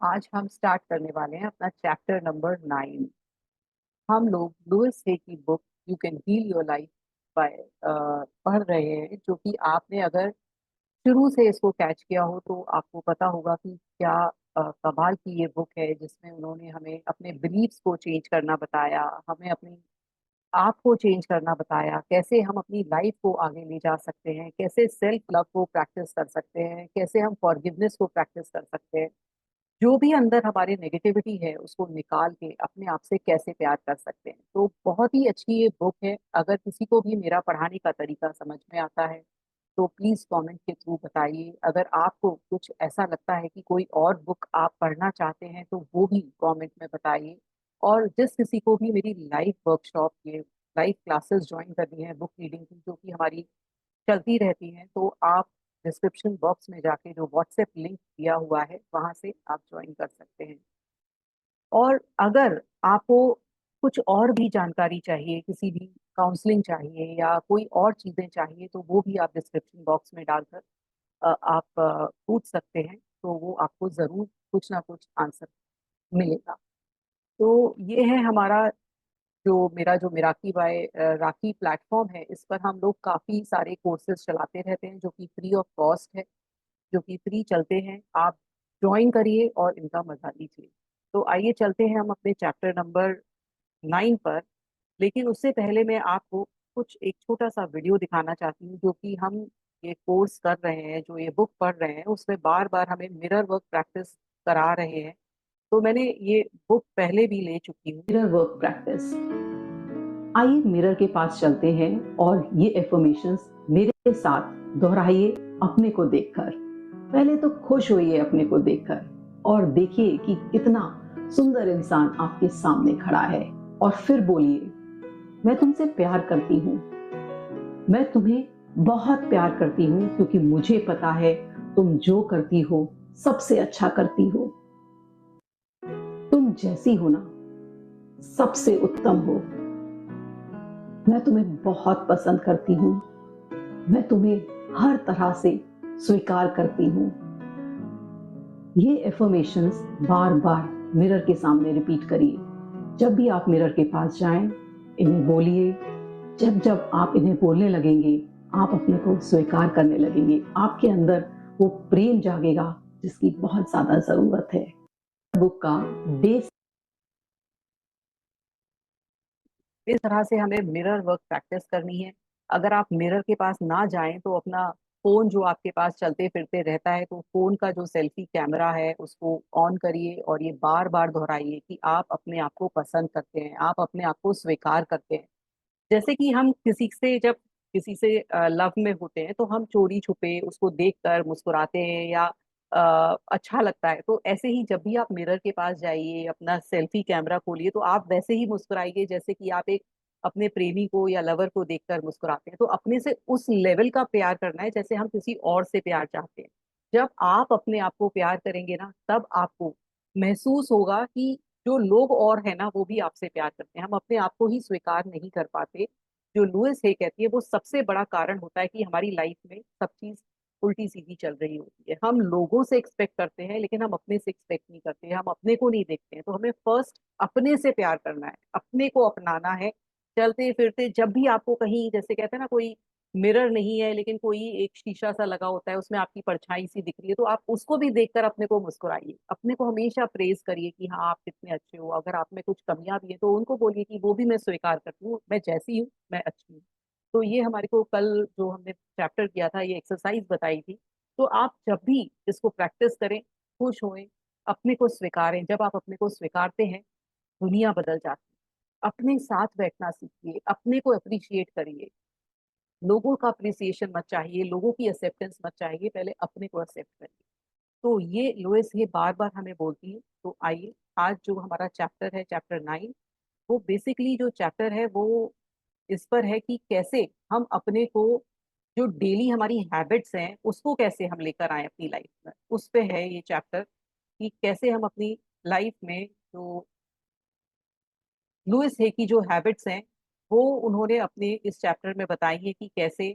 आज हम स्टार्ट करने वाले हैं अपना चैप्टर नंबर 9। हम लोग लुइस हे की book you can heal your life by पढ़ रहे हैं, जो कि आपने अगर शुरू से इसको कैच किया हो तो आपको पता होगा कि क्या कमाल की ये बुक है, जिसमें उन्होंने हमें अपने बिलीव्स को चेंज करना बताया, हमें अपनी आप को चेंज करना बताया, कैसे हम अपनी लाइफ को आगे ले जा सकते हैं, कैसे सेल्फ लव को प्रैक्टिस कर सकते हैं, कैसे हम फॉरगिवनेस को प्रैक्टिस कर सकते हैं, जो भी अंदर हमारे नेगेटिविटी है उसको निकाल के अपने आप से कैसे प्यार कर सकते हैं। तो बहुत ही अच्छी ये बुक है। अगर किसी को भी मेरा पढ़ाने का तरीका समझ में आता है तो प्लीज कमेंट के थ्रू बताइए। अगर आपको कुछ ऐसा लगता है कि कोई और बुक आप पढ़ना चाहते हैं तो वो भी कमेंट में बताइए। और जिस किसी को भी मेरी लाइव वर्कशॉप ये लाइव क्लासेस ज्वाइन करनी है बुक रीडिंग की, जो कि हमारी चलती रहती हैं, तो आप डिस्क्रिप्शन बॉक्स में जाके जो व्हाट्सएप लिंक दिया हुआ है वहां से आप ज्वाइन कर सकते हैं। और अगर आपको कुछ और भी जानकारी चाहिए, किसी भी काउंसलिंग चाहिए या कोई और चीजें चाहिए, तो वो भी आप डिस्क्रिप्शन बॉक्स में डालकर आप पूछ सकते हैं। तो वो आपको जरूर कुछ ना कुछ आंसर मिलेगा। तो ये है हमारा जो मेरा जो मिराकी बाय राखी प्लेटफॉर्म है। इस पर हम लोग काफी सारे कोर्सेज चलाते रहते हैं जो कि फ्री ऑफ कॉस्ट है, जो कि फ्री चलते हैं। आप ज्वाइन करिए और इनका मजा लीजिए। तो आइए चलते हैं हम अपने चैप्टर नंबर 9 पर। लेकिन उससे पहले मैं आपको कुछ एक छोटा सा वीडियो दिखाना चाहती हूँ, जो कि हम ये कोर्स कर रहे हैं, जो ये बुक पढ़ रहे हैं, उसमें बार बार हमें मिरर वर्क प्रैक्टिस करा रहे हैं। तो मैंने ये बुक पहले भी ले चुकी हूँ। Mirror work practice. आइए मिरर के पास चलते हैं और ये एफर्मेशंस मेरे साथ दोहराइए अपने को देखकर। पहले तो खुश होइए अपने को देखकर और देखिए कि कितना सुंदर इंसान आपके सामने खड़ा है। और फिर बोलिए, मैं तुमसे प्यार करती हूँ। मैं तुम्हें बहुत प्यार करती हूँ क्योंकि मुझे पता है तुम जो करती हो सबसे अच्छा करती हो। तुम जैसी हो ना, सबसे उत्तम हो। मैं तुम्हें बहुत पसंद करती हूँ। मैं तुम्हें हर तरह से स्वीकार करती हूँ। ये एफर्मेशंस बार बार मिरर के सामने रिपीट करिए। जब भी आप मिरर के पास जाएं, इन्हें बोलिए। जब जब आप इन्हें बोलने लगेंगे, आप अपने को स्वीकार करने लगेंगे। आपके अंदर वो प्रेम जागेगा जिसकी बहुत ज्यादा जरूरत है। बुक का डे इस तरह से हमें मिरर वर्क प्रैक्टिस करनी है। अगर आप मिरर के पास ना जाएं तो अपना फोन जो आपके पास चलते फिरते रहता है, तो फोन का जो सेल्फी कैमरा है उसको ऑन करिए और ये बार बार दोहराइए कि आप अपने आप को पसंद करते हैं, आप अपने आप को स्वीकार करते हैं। जैसे कि हम जब किसी से लव में होते हैं तो हम चोरी छुपे उसको देखकर मुस्कुराते हैं या अच्छा लगता है। तो ऐसे ही जब भी आप मिरर के पास जाइए, अपना सेल्फी कैमरा खोलिए, तो आप वैसे ही मुस्कुराइए जैसे कि आप एक अपने प्रेमी को या लवर को देखकर मुस्कुराते हैं। तो अपने से उस लेवल का प्यार करना है जैसे हम किसी और से प्यार चाहते हैं। जब आप अपने आप को प्यार करेंगे ना, तब आपको महसूस होगा कि जो लोग और है ना वो भी आपसे प्यार करते हैं। हम अपने आप को ही स्वीकार नहीं कर पाते। जो लुइस हे कहती है वो सबसे बड़ा कारण होता है कि हमारी लाइफ में सब चीज उल्टी सीधी चल रही होती है। हम लोगों से एक्सपेक्ट करते हैं लेकिन हम अपने से एक्सपेक्ट नहीं करते हैं, हम अपने को नहीं देखते हैं। तो हमें फर्स्ट अपने से प्यार करना है, अपने को अपनाना है। चलते फिरते जब भी आपको कहीं, जैसे कहते हैं ना, कोई मिरर नहीं है लेकिन कोई एक शीशा सा लगा होता है, उसमें आपकी परछाई सी दिख रही है, तो आप उसको भी देखकर अपने को मुस्कुराइए। अपने को हमेशा प्रेज करिए कि हाँ आप कितने अच्छे हो। अगर आप में कुछ कमियां भी है तो उनको बोलिए कि वो भी मैं स्वीकार करती हूँ, मैं जैसी हूँ मैं अच्छी हूँ। तो ये हमारे को कल जो हमने चैप्टर किया था, ये एक्सरसाइज बताई थी। तो आप जब भी इसको प्रैक्टिस करें, खुश होएं, अपने को स्वीकारें। जब आप अपने को स्वीकारते हैं, दुनिया बदल जाती है। अपने साथ बैठना सीखिए, अपने को अप्रिशिएट करिए। लोगों का अप्रिसिएशन मत चाहिए, लोगों की एक्सेप्टेंस मत चाहिए, पहले अपने को एक्सेप्ट करिए। तो ये लुइस ये बार बार हमें बोलती है। तो आइए, आज जो हमारा चैप्टर है, चैप्टर 9, वो बेसिकली जो चैप्टर है वो इस पर है कि कैसे हम अपने को, जो डेली हमारी हैबिट्स हैं उसको कैसे हम लेकर आए अपनी लाइफ में, उस पे है ये चैप्टर। कि कैसे हम अपनी लाइफ में जो लुइस है की जो हैबिट्स हैं वो उन्होंने अपने इस चैप्टर में बताई है कि कैसे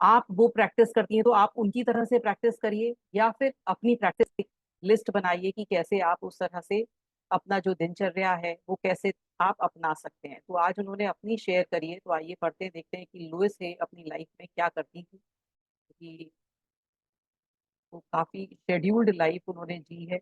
आप वो प्रैक्टिस करती हैं तो आप उनकी तरह से प्रैक्टिस करिए या फिर अपनी प्रैक्टिस लिस्ट बनाइए कि कैसे आप उस तरह से अपना जो दिनचर्या है वो कैसे आप अपना सकते हैं। तो आज उन्होंने अपनी शेयर करी है, तो आइए पढ़ते हैं, देखते हैं कि लुइस है अपनी लाइफ में क्या करती थी। कि वो काफी शेड्यूल्ड लाइफ उन्होंने जी है,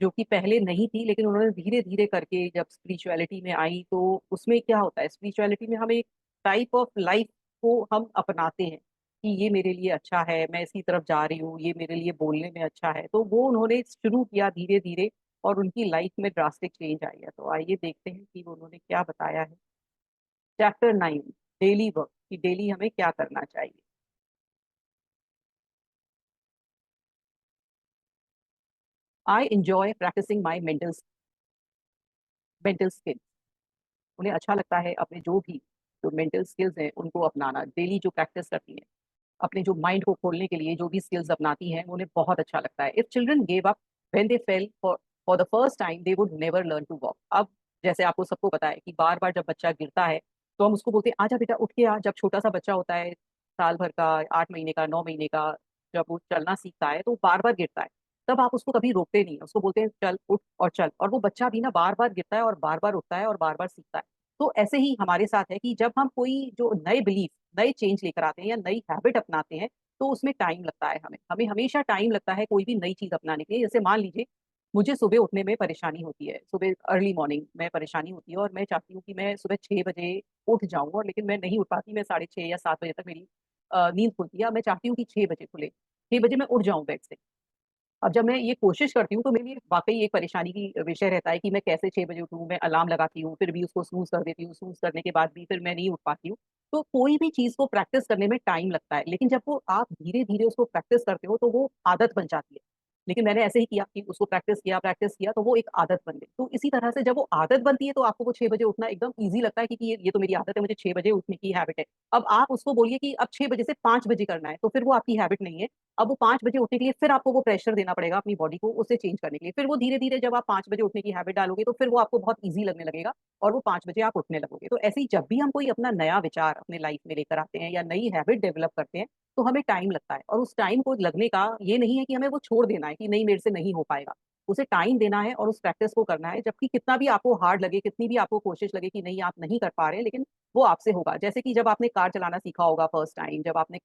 जो कि पहले नहीं थी, लेकिन उन्होंने धीरे धीरे करके जब स्पिरिचुअलिटी में आई तो उसमें क्या होता है, स्पिरिचुअलिटी में हम एक टाइप ऑफ लाइफ को हम अपनाते हैं कि ये मेरे लिए अच्छा है, मैं इसी तरफ जा रही हूँ, ये मेरे लिए बोलने में अच्छा है, तो वो उन्होंने शुरू किया धीरे धीरे और उनकी लाइफ में ड्रास्टिक चेंज आई है। तो आइए देखते हैं कि वो उन्होंने क्या बताया है। चैप्टर 9, डेली वर्क, कि डेली हमें क्या करना चाहिए। I enjoy practising my mental skill. उन्हें अच्छा लगता है अपने जो मेंटल स्किल्स हैं उनको अपनाना, डेली जो प्रैक्टिस करती हैं अपने जो माइंड को खोलने के लिए जो भी स्किल्स अपनाती हैं उन्हें बहुत अच्छा लगता है। If children gave up when they fail for the first time they would never learn to walk. अब जैसे आपको सबको पता है कि बार बार जब बच्चा गिरता है तो हम उसको बोलते हैं आजा बेटा उठ के आ। जब छोटा सा बच्चा होता है, साल भर का, 8 महीने का, 9 महीने का, जब वो चलना सीखता है तो वो बार बार गिरता है, तब आप उसको कभी रोकते नहीं है, उसको बोलते हैं चल उठ और चल, और वो बच्चा भी ना बार बार गिरता है और बार बार उठता है और बार बार सीखता है। तो ऐसे ही हमारे साथ है कि जब हम कोई जो नए बिलीफ, नए चेंज लेकर आते हैं या नई हैबिट अपनाते हैं तो उसमें टाइम लगता है। हमें हमें हमेशा टाइम लगता है कोई भी नई चीज अपनाने के लिए। जैसे मान लीजिए मुझे सुबह उठने में परेशानी होती है, सुबह अर्ली मॉर्निंग में परेशानी होती है और मैं चाहती हूँ कि मैं सुबह 6 बजे उठ जाऊं, और लेकिन मैं नहीं उठ पाती, मैं 6:30 या 7 बजे तक मेरी नींद खुलती है। मैं चाहती हूँ कि 6 बजे खुले, 6 बजे मैं उठ जाऊं बेड से। अब जब मैं ये कोशिश करती हूँ तो मेरे लिए वाकई एक परेशानी की विषय रहता है कि मैं कैसे 6 बजे उठूँ। मैं अलार्म लगाती हूँ, फिर भी उसको स्नूज कर देती हूँ, स्नूज करने के बाद भी फिर मैं नहीं उठ पाती हूँ। तो कोई भी चीज को प्रैक्टिस करने में टाइम लगता है, लेकिन जब वो आप धीरे धीरे उसको प्रैक्टिस करते हो तो वो आदत बन जाती है। लेकिन मैंने ऐसे ही किया कि उसको प्रैक्टिस किया तो वो एक आदत बन गई। तो इसी तरह से जब वो आदत बनती है तो आपको वो 6 बजे उठना एकदम ईजी लगता है, क्योंकि ये तो मेरी आदत है, मुझे 6 बजे उठने की हैबिट है। अब आप उसको बोलिए कि अब 6 बजे से 5 बजे करना है, तो फिर वो आपकी हैबिट नहीं है। अब वो 5 बजे उठने के लिए फिर आपको वो प्रेशर देना पड़ेगा अपनी बॉडी को उसे चेंज करने के लिए। फिर वो धीरे धीरे जब आप 5 बजे उठने की हैबिट डालोगे तो फिर वो आपको बहुत ईजी लगने लगेगा और वो 5 बजे आप उठने लगोगे। तो ऐसे ही जब भी हम कोई अपना नया विचार अपने लाइफ में लेकर आते हैं या नई हैबिट डेवलप करते हैं तो हमें टाइम लगता है, और उस टाइम को लगने का ये नहीं है कि हमें वो छोड़ देना है कि नहीं मेरे से नहीं हो पाएगा। उसे टाइम देना है और उस प्रैक्टिस को करना है, जबकि कितना भी आपको हार्ड लगे, कितनी भी आपको कोशिश लगे कि नहीं आप नहीं कर पा रहे हैं, लेकिन वो आपसे होगा। जैसे कि जब आपने कार चलाना सीखा होगा फर्स्ट टाइम, जब आपने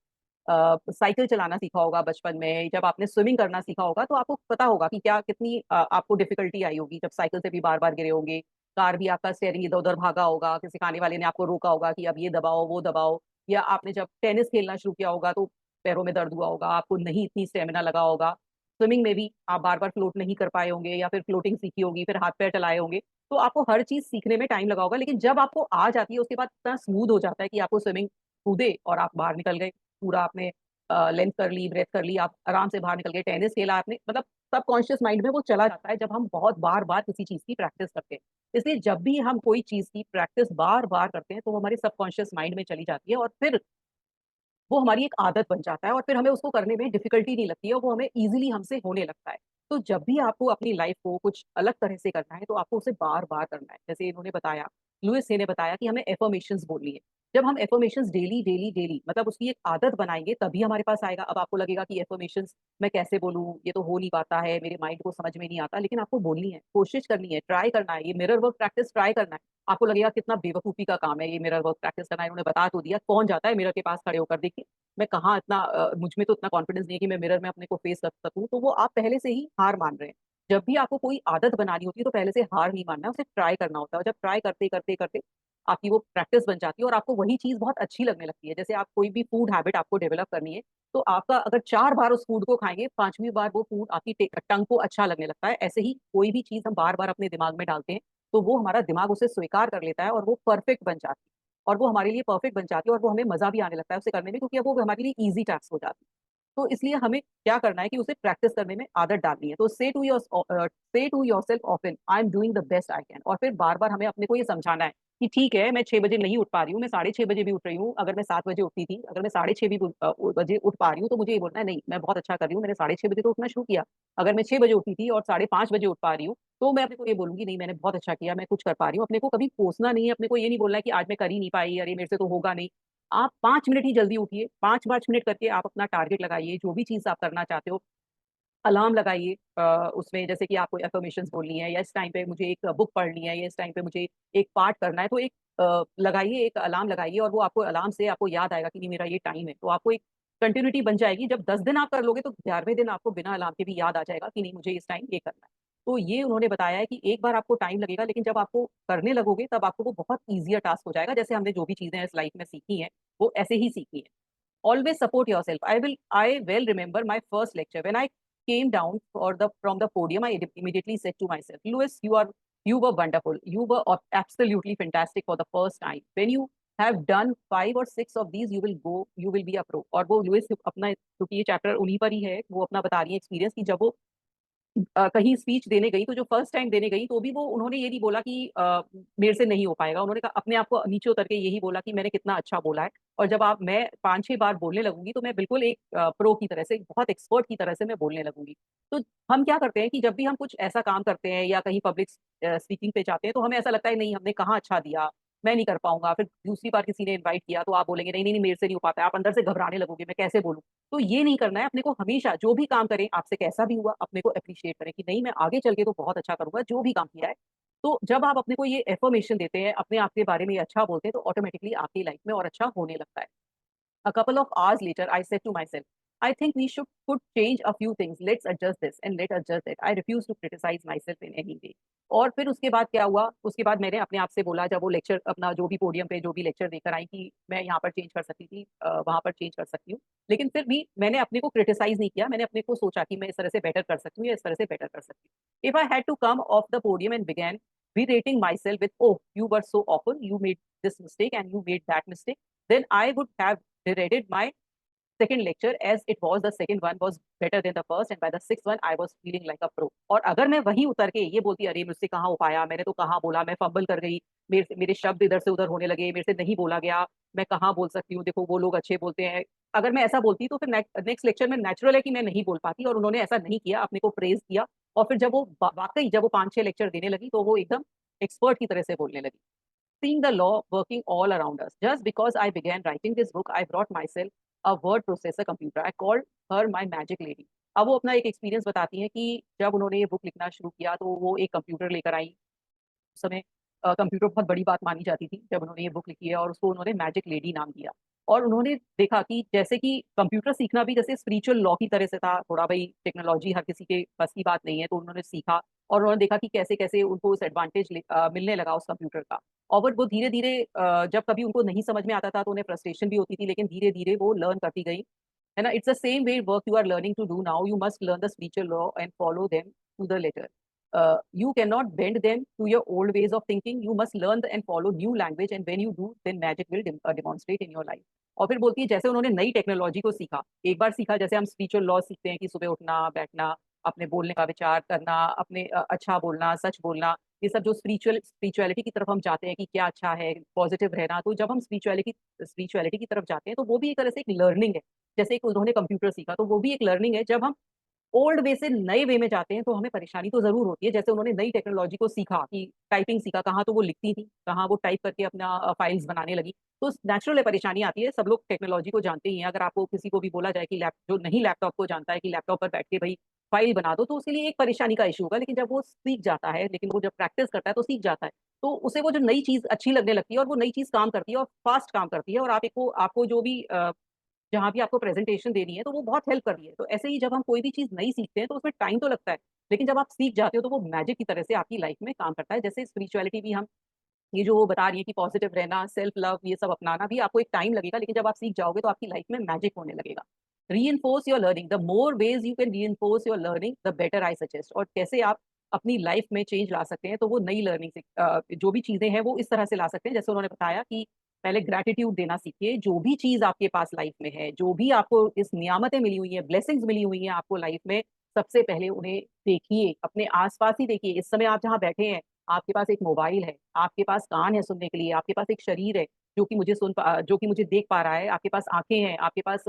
साइकिल चलाना सीखा होगा बचपन में, जब आपने स्विमिंग करना सीखा होगा तो आपको पता होगा कि क्या कितनी आपको डिफिकल्टी आई होगी जब साइकिल से भी बार बार गिरे होंगे। कार भी आपका स्टेयरिंग इधर उधर भागा होगा, किसी सिखाने वाले ने आपको रोका होगा कि अब ये दबाओ वो दबाओ। या आपने जब टेनिस खेलना शुरू किया होगा तो पैरों में दर्द हुआ होगा, आपको नहीं इतनी स्टेमिना लगा होगा। स्विमिंग में भी आप बार बार फ्लोट नहीं कर पाए होंगे, या फिर फ्लोटिंग सीखी होगी, फिर हाथ पैर चलाए होंगे। तो आपको हर चीज सीखने में टाइम लगा होगा, लेकिन जब आपको आ जाती है उसके बाद इतना स्मूथ हो जाता है कि आपको स्विमिंग कूदे और आप बाहर निकल गए, पूरा आपने लेंथ कर ली, ब्रेथ कर ली, आप आराम से बाहर निकल गए। टेनिस खेला आपने, मतलब सबकॉन्शियस माइंड में वो चला जाता है जब हम बहुत बार बार किसी चीज की प्रैक्टिस करते हैं। इसलिए जब भी हम कोई चीज की प्रैक्टिस बार बार करते हैं तो वो हमारे सबकॉन्शियस माइंड में चली जाती है और फिर वो हमारी एक आदत बन जाता है और फिर हमें उसको करने में डिफिकल्टी नहीं लगती है, वो हमें इजीली हमसे होने लगता है। तो जब भी आपको अपनी लाइफ को कुछ अलग तरह से करना है तो आपको उसे बार बार करना है। जैसे इन्होंने बताया, लुइस ने बताया कि हमें एफर्मेशंस बोलनी है। जब हम एफर्मेशंस डेली डेली डेली, मतलब उसकी एक आदत बनाएंगे तभी हमारे पास आएगा। अब आपको लगेगा कि एफर्मेशंस मैं कैसे बोलूं, ये तो हो नहीं पाता है, मेरे माइंड को समझ में नहीं आता, लेकिन आपको बोलनी है, कोशिश करनी है, ट्राई करना है। ये मिरर वर्क प्रैक्टिस ट्राई करना है। आपको लगेगा कितना बेवकूफी का काम है ये मिरर वर्क प्रैक्टिस करना है, इन्होंने बता तो दिया, कौन जाता है मिरर के पास खड़े होकर, देखिए मैं कहाँ इतना मुझ में तो इतना कॉन्फिडेंस नहीं है कि मैं मिरर में अपने को फेस कर सकूं। तो वो आप पहले से ही हार मान रहे हैं। जब भी आपको कोई आदत बनानी होती है तो पहले से हार नहीं मानना है, उसे ट्राई करना होता है, और जब ट्राई करते करते करते आपकी वो प्रैक्टिस बन जाती है और आपको वही चीज बहुत अच्छी लगने लगती है। जैसे आप कोई भी फूड हैबिट आपको डेवलप करनी है तो आपका अगर 4 बार उस फूड को खाएंगे, 5वीं बार वो फूड आपकी टंग को अच्छा लगने लगता है। ऐसे ही कोई भी चीज हम बार बार अपने दिमाग में डालते हैं तो वो हमारा दिमाग उसे स्वीकार कर लेता है और वो परफेक्ट बन जाती है, और वो हमारे लिए परफेक्ट बन जाती है और वो हमें मजा भी आने लगता है उसे करने में, क्योंकि अब वो हमारे लिए इजी टास्क हो जाती है। तो इसलिए हमें क्या करना है कि उसे प्रैक्टिस करने में आदत डालनी है। तो say to yourself often I am doing the best I can, और फिर बार बार हमें अपने को ये समझाना है कि ठीक है मैं 6 बजे नहीं उठ पा रही हूँ, मैं 6:30 बजे भी उठ रही हूँ। अगर मैं 7 बजे उठती थी, अगर मैं 6:30 भी बजे उठ पा रही हूँ तो मुझे ये बोलना है नहीं मैं बहुत अच्छा कर रही हूँ, मैंने 6:30 बजे तो उठना शुरू किया। अगर मैं 6 बजे उठती थी और 5:30 बजे उठ पा रही हूँ तो मैं अपने को ये बोलूंगी नहीं मैंने बहुत अच्छा किया, मैं कुछ कर पा रही हूँ। अपने को कभी कोसना नहीं है, अपने को ये नहीं बोलना है कि आज मैं कर ही नहीं पाई, अरे मेरे से तो होगा नहीं। आप 5 मिनट ही जल्दी उठिए, 5 5 मिनट करके आप अपना टारगेट लगाइए, जो भी चीज आप करना चाहते हो अलार्म लगाइए उसमें, जैसे कि आपको अफर्मेशंस बोलनी है, या इस टाइम पे मुझे एक बुक पढ़नी है, या इस टाइम पे मुझे एक पार्ट करना है, तो एक लगाइए, एक अलार्म लगाइए, और वो आपको अलार्म से आपको याद आएगा कि नहीं मेरा ये टाइम है, तो आपको एक कंटिन्यूटी बन जाएगी। जब 10 दिन आप कर लोगे तो 11वें दिन आपको बिना अलार्म के भी याद आ जाएगा कि नहीं मुझे इस टाइम ये करना है। तो ये उन्होंने बताया है कि एक बार आपको टाइम लगेगा, लेकिन जब आपको करने लगोगे तब आपको वो बहुत ईजियर टास्क हो जाएगा। जैसे हमने जो भी चीजें इस लाइफ में सीखी हैं वो ऐसे ही सीखी हैं। Always support yourself. I well remember my first lecture. When I came down from the podium, I immediately said to myself, Louis, you were wonderful. You were absolutely fantastic for the first time. When you have done 5 or 6 of these, you will be a pro. और वो Louis अपना, क्योंकि ये chapter उन्हीं पर ही है, वो अपना बता रही है एक्सपीरियंस की जब वो कहीं स्पीच देने गई, तो जो फर्स्ट टाइम देने गई तो भी वो उन्होंने ये नहीं बोला कि मेरे से नहीं हो पाएगा। उन्होंने कहा, अपने आप को नीचे उतर के यही बोला कि मैंने कितना अच्छा बोला है, और जब आप मैं 5-6 बार बोलने लगूंगी तो मैं बिल्कुल एक प्रो की तरह से, बहुत एक्सपर्ट की तरह से मैं बोलने लगूंगी। तो हम क्या करते हैं कि जब भी हम कुछ ऐसा काम करते हैं या कहीं पब्लिक स्पीकिंग पे जाते हैं, तो हमें ऐसा लगता है नहीं हमने कहाँ अच्छा दिया, मैं नहीं कर पाऊंगा। फिर दूसरी बार किसी ने इन्वाइट किया तो आप बोलेंगे नहीं नहीं नहीं मेरे से नहीं हो पाता है, आप अंदर से घबराने लगोगे मैं कैसे बोलूं। तो ये नहीं करना है अपने को। हमेशा जो भी काम करें, आपसे कैसा भी हुआ, अपने को अप्रिशिएट करें कि नहीं मैं आगे चल के तो बहुत अच्छा करूंगा जो भी काम किया है। तो जब आप अपने को ये एफर्मेशन देते हैं, अपने आप के बारे में ये अच्छा बोलते हैं, तो ऑटोमेटिकली आपकी लाइफ में और अच्छा होने लगता है। A couple of hours later, I said to myself, I think we should could change a few things. Let's adjust this and let's adjust it. I refuse to criticize myself in any way. और फिर उसके बाद क्या हुआ, उसके बाद मैंने अपने आप से बोला, जब वो लेक्चर अपना जो भी पोडियम पे जो भी लेक्चर देकर आई कि मैं यहाँ पर चेंज कर सकती थी, वहां पर चेंज कर सकती हूँ, लेकिन फिर भी मैंने अपने को क्रिटिसाइज नहीं किया। मैंने अपने को सोचा कि मैं इस तरह से बेटर कर सकती हूँ या इस तरह से बेटर कर सकती हूँ। If I had to come off the podium and began berating myself with, oh, you were so awful, you made this mistake and you made that mistake, then I would have derided my second lecture as it was the second one was better than the first, and by the sixth one I was feeling like a pro. और अगर मैं वहीं उतर के ये बोलती अरे मुझसे कहाँ हो पाया, मैंने तो कहाँ बोला, मैं फंबल कर गई, मेरे शब्द इधर से उधर होने लगे, मेरे से नहीं बोला गया, मैं कहाँ बोल सकती हूँ, देखो वो लोग अच्छे बोलते हैं, अगर मैं ऐसा बोलती तो फिर नेक्स्ट लेक्चर में नेचुरल है कि मैं नहीं बोल पाती। और उन्होंने ऐसा नहीं किया, अपने को प्रेज किया, और फिर जब वो वाकई जब वो 5-6 लेक्चर देने लगी तो वो एकदम एक्सपर्ट की तरह से बोलने लगी। Seeing the law working all around us. Just because I began writing this book, I brought myself a word processor computer. I called her my magic lady. अब वो अपना एक एक्सपीरियंस बताती हैं कि जब उन्होंने ये बुक लिखना शुरू किया तो वो एक कंप्यूटर लेकर आई। उस समय कंप्यूटर बहुत बड़ी बात मानी जाती थी। जब उन्होंने ये बुक लिखी है और उसको उन्होंने मैजिक लेडी नाम दिया, और उन्होंने देखा कि जैसे कि कंप्यूटर सीखना भी जैसे स्पिरिचुअल लॉ की तरह से था, थोड़ा भाई टेक्नोलॉजी हर किसी के बस की बात नहीं है, तो उन्होंने सीखा और उन्होंने देखा कि कैसे कैसे उनको उस एडवांटेज मिलने लगा उस कंप्यूटर का। और वो धीरे धीरे जब कभी उनको नहीं समझ में आता था तो उन्हें फ्रस्ट्रेशन भी होती थी, लेकिन धीरे धीरे वो लर्न करती गई, है ना। It's the same way work you are learning to do now, you must learn the spiritual law and follow them to the letter. You cannot bend them to your old ways of thinking. You must learn and follow new language, and when you do, then magic will demonstrate in your life. और फिर बोलती है जैसे उन्होंने नई technology को सीखा, एक बार सीखा जैसे हम स्पिरिचुअल लॉ सीखते हैं कि सुबह उठना बैठना, अपने बोलने का विचार करना, अपने अच्छा बोलना, सच बोलना, ये सब जो स्पिरिचुअलिटी की तरफ हम जाते हैं कि क्या अच्छा है, पॉजिटिव रहना। तो जब हम स्पिरिचुअलिटी की तरफ जाते हैं तो वो भी एक तरह से एक लर्निंग है। जैसे एक उन्होंने कंप्यूटर सीखा तो वो भी एक लर्निंग है। जब हम ओल्ड वे से नए वे में जाते हैं तो हमें परेशानी तो जरूर होती है। जैसे उन्होंने नई टेक्नोलॉजी को सीखा कि टाइपिंग सीखा, कहाँ तो वो लिखती थी, कहाँ वो टाइप करके अपना फाइल्स बनाने लगी, तो नेचुरल परेशानी आती है। सब लोग टेक्नोलॉजी को जानते ही हैं। अगर आपको किसी को भी बोला जाए कि जो नहीं लैपटॉप को जानता है कि लैपटॉप पर बैठ के भाई फाइल बना दो, तो उसके लिए एक परेशानी का इशू होगा। लेकिन जब वो सीख जाता है, लेकिन वो जब प्रैक्टिस करता है तो सीख जाता है, तो उसे वो जो नई चीज अच्छी लगने लगती है और वो नई चीज काम करती है और फास्ट काम करती है, और आपको जो भी जहाँ भी आपको प्रेजेंटेशन देनी है तो वो बहुत हेल्प कर रही है। तो ऐसे ही जब हम कोई भी चीज़ नई सीखते हैं तो उसमें टाइम तो लगता है, लेकिन जब आप सीख जाते हो तो वो मैजिक की तरह से आपकी लाइफ में काम करता है। जैसे स्पिरिचुअलिटी भी हम ये जो वो बता रही है कि पॉजिटिव रहना, सेल्फ लव, ये सब अपनाना भी आपको एक टाइम लगेगा, लेकिन जब आप सीख जाओगे तो आपकी लाइफ में मैजिक होने लगेगा। Reinforce your learning, the more ways you can reinforce your learning the better I suggest. और कैसे आप अपनी लाइफ में चेंज ला सकते हैं, तो वो नई लर्निंग से जो भी चीजें हैं वो इस तरह से ला सकते हैं। जैसे उन्होंने बताया कि पहले ग्रेटिट्यूड देना सीखिए, जो भी चीज आपके पास लाइफ में है, जो भी आपको इस नियामतें मिली हुई है, ब्लेसिंग्स मिली हुई है आपको लाइफ में, सबसे पहले उन्हें देखिए, अपने आसपास ही देखिए। इस समय आप जहाँ बैठे हैं, आपके पास एक मोबाइल है, आपके पास कान है सुनने के लिए, आपके पास एक शरीर है जो कि मुझे देख पा रहा है, आपके पास आंखें हैं, आपके पास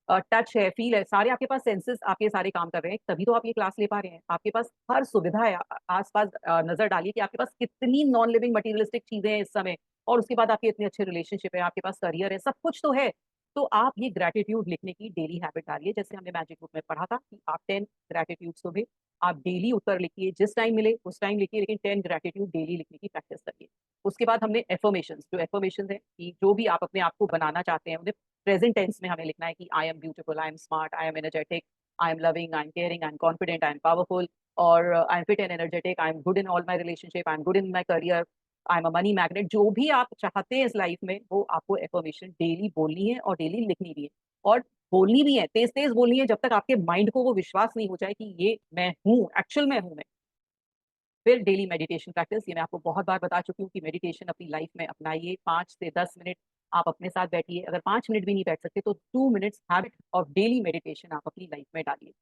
टच है, फील है, सारे आपके पास सेंसेस आपके सारे काम कर रहे हैं, तभी तो आप ये क्लास ले पा रहे हैं। आपके पास हर सुविधा है। आसपास नजर डालिए कि आपके पास कितनी नॉन लिविंग मटीरियलिस्टिक चीजें हैं इस समय, और उसके बाद आपके इतने अच्छे रिलेशनशिप है, आपके पास करियर है, सब कुछ तो है। तो आप ये ग्रैटिट्यूड लिखने की डेली हैबिट डालिए। जैसे हमने मैजिक बुक में पढ़ा था कि आप 10 ग्रैटिट्यूड सुबह आप डेली उत्तर लिखिए, जिस टाइम मिले उस टाइम लिखिए, लेकिन 10 ग्रैटिट्यूड डेली लिखने की प्रैक्टिस करिए। उसके बाद हमने एफर्मेशंस, जो एफर्मेशंस है कि जो भी आप अपने आप को बनाना चाहते हैं उन्हें प्रेजेंट टेंस में हमें लिखना है कि I am beautiful, I am smart, I am energetic, I am loving, I am caring, I am confident, I am powerful, और I am fit and energetic, I am good in all my relationship, I am good in my career, I am a money magnet. जो भी आप चाहते हैं इस life में वो आपको एफर्मेशन डेली बोलनी है और डेली लिखनी भी है। और बोलनी भी है, तेज तेज बोलनी है, जब तक आपके माइंड को वो विश्वास नहीं हो जाए कि ये मैं हूँ, एक्चुअल में हूँ मैं। फिर डेली मेडिटेशन प्रैक्टिस, ये मैं आपको बहुत बार बता चुकी हूँ कि मेडिटेशन अपनी लाइफ में अपनाइए। 5 से 10 मिनट आप अपने साथ बैठिए। अगर 5 मिनट भी नहीं बैठ सकते तो 2 minutes habit of daily meditation आप अपनी लाइफ में डालिए।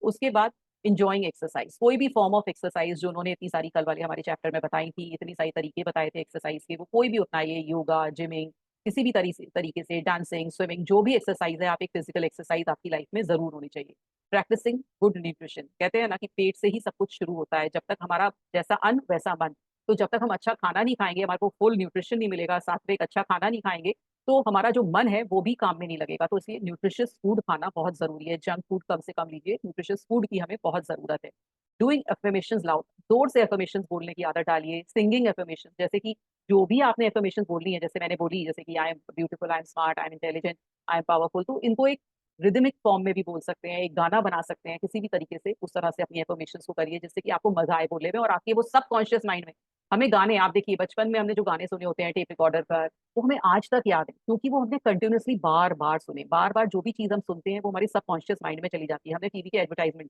उसके बाद इंजॉइंग एक्सरसाइज, कोई भी फॉर्म ऑफ एक्सरसाइज जो उन्होंने इतनी सारी कल वाले हमारे चैप्टर में बताई थी, इतनी सारी तरीके बताए थे एक्सरसाइज के, वो कोई भी उतनाइए। योगा, जिमिंग, किसी भी तरीके से डांसिंग, स्विमिंग, जो भी एक्सरसाइज है, आप एक फिजिकल एक्सरसाइज आपकी लाइफ में जरूर होनी चाहिए। प्रैक्टिसिंग गुड न्यूट्रिशन, कहते हैं ना कि पेट से ही सब कुछ शुरू होता है। जब तक हमारा जैसा अन्न वैसा मन, तो जब तक हम अच्छा खाना नहीं खाएंगे, हमारे को फुल न्यूट्रिशन नहीं मिलेगा, सात्विक अच्छा खाना नहीं खाएंगे, तो हमारा जो मन है वो भी काम में नहीं लगेगा। तो इसलिए न्यूट्रिशियस फूड खाना बहुत जरूरी है। जंक फूड कम से कम लीजिए, न्यूट्रिशियस फूड की हमें बहुत जरूरत है। डूइंग एफर्मेशंस लाउड, जोर से एफर्मेशंस बोलने की आदत डालिए। सिंगिंग एफर्मेशंस, जैसे कि जो भी आपने एफर्मेशंस बोलनी है, जैसे मैंने बोली, जैसे कि I am beautiful, I am smart, I am intelligent, I am powerful, तो इनको एक रिदमिक फॉर्म में भी बोल सकते हैं, एक गाना बना सकते हैं, किसी भी तरीके से उस तरह से अपनी एफर्मेशंस को करिए जिससे कि आपको मजा आए बोलने में और आपके वो सबकॉन्शियस माइंड में। हमें गाने, आप देखिए बचपन में हमने जो गाने सुने होते हैं टेप रिकॉर्डर पर, वो हमें आज तक याद है क्योंकि वो हमने कंटिन्यूअसली बार बार सुने। बार बार जो भी चीज हम सुनते हैं वो हमारे सबकॉन्शियस माइंड में चली जाती है। हमने टीवी के एडवर्टाइजमेंट,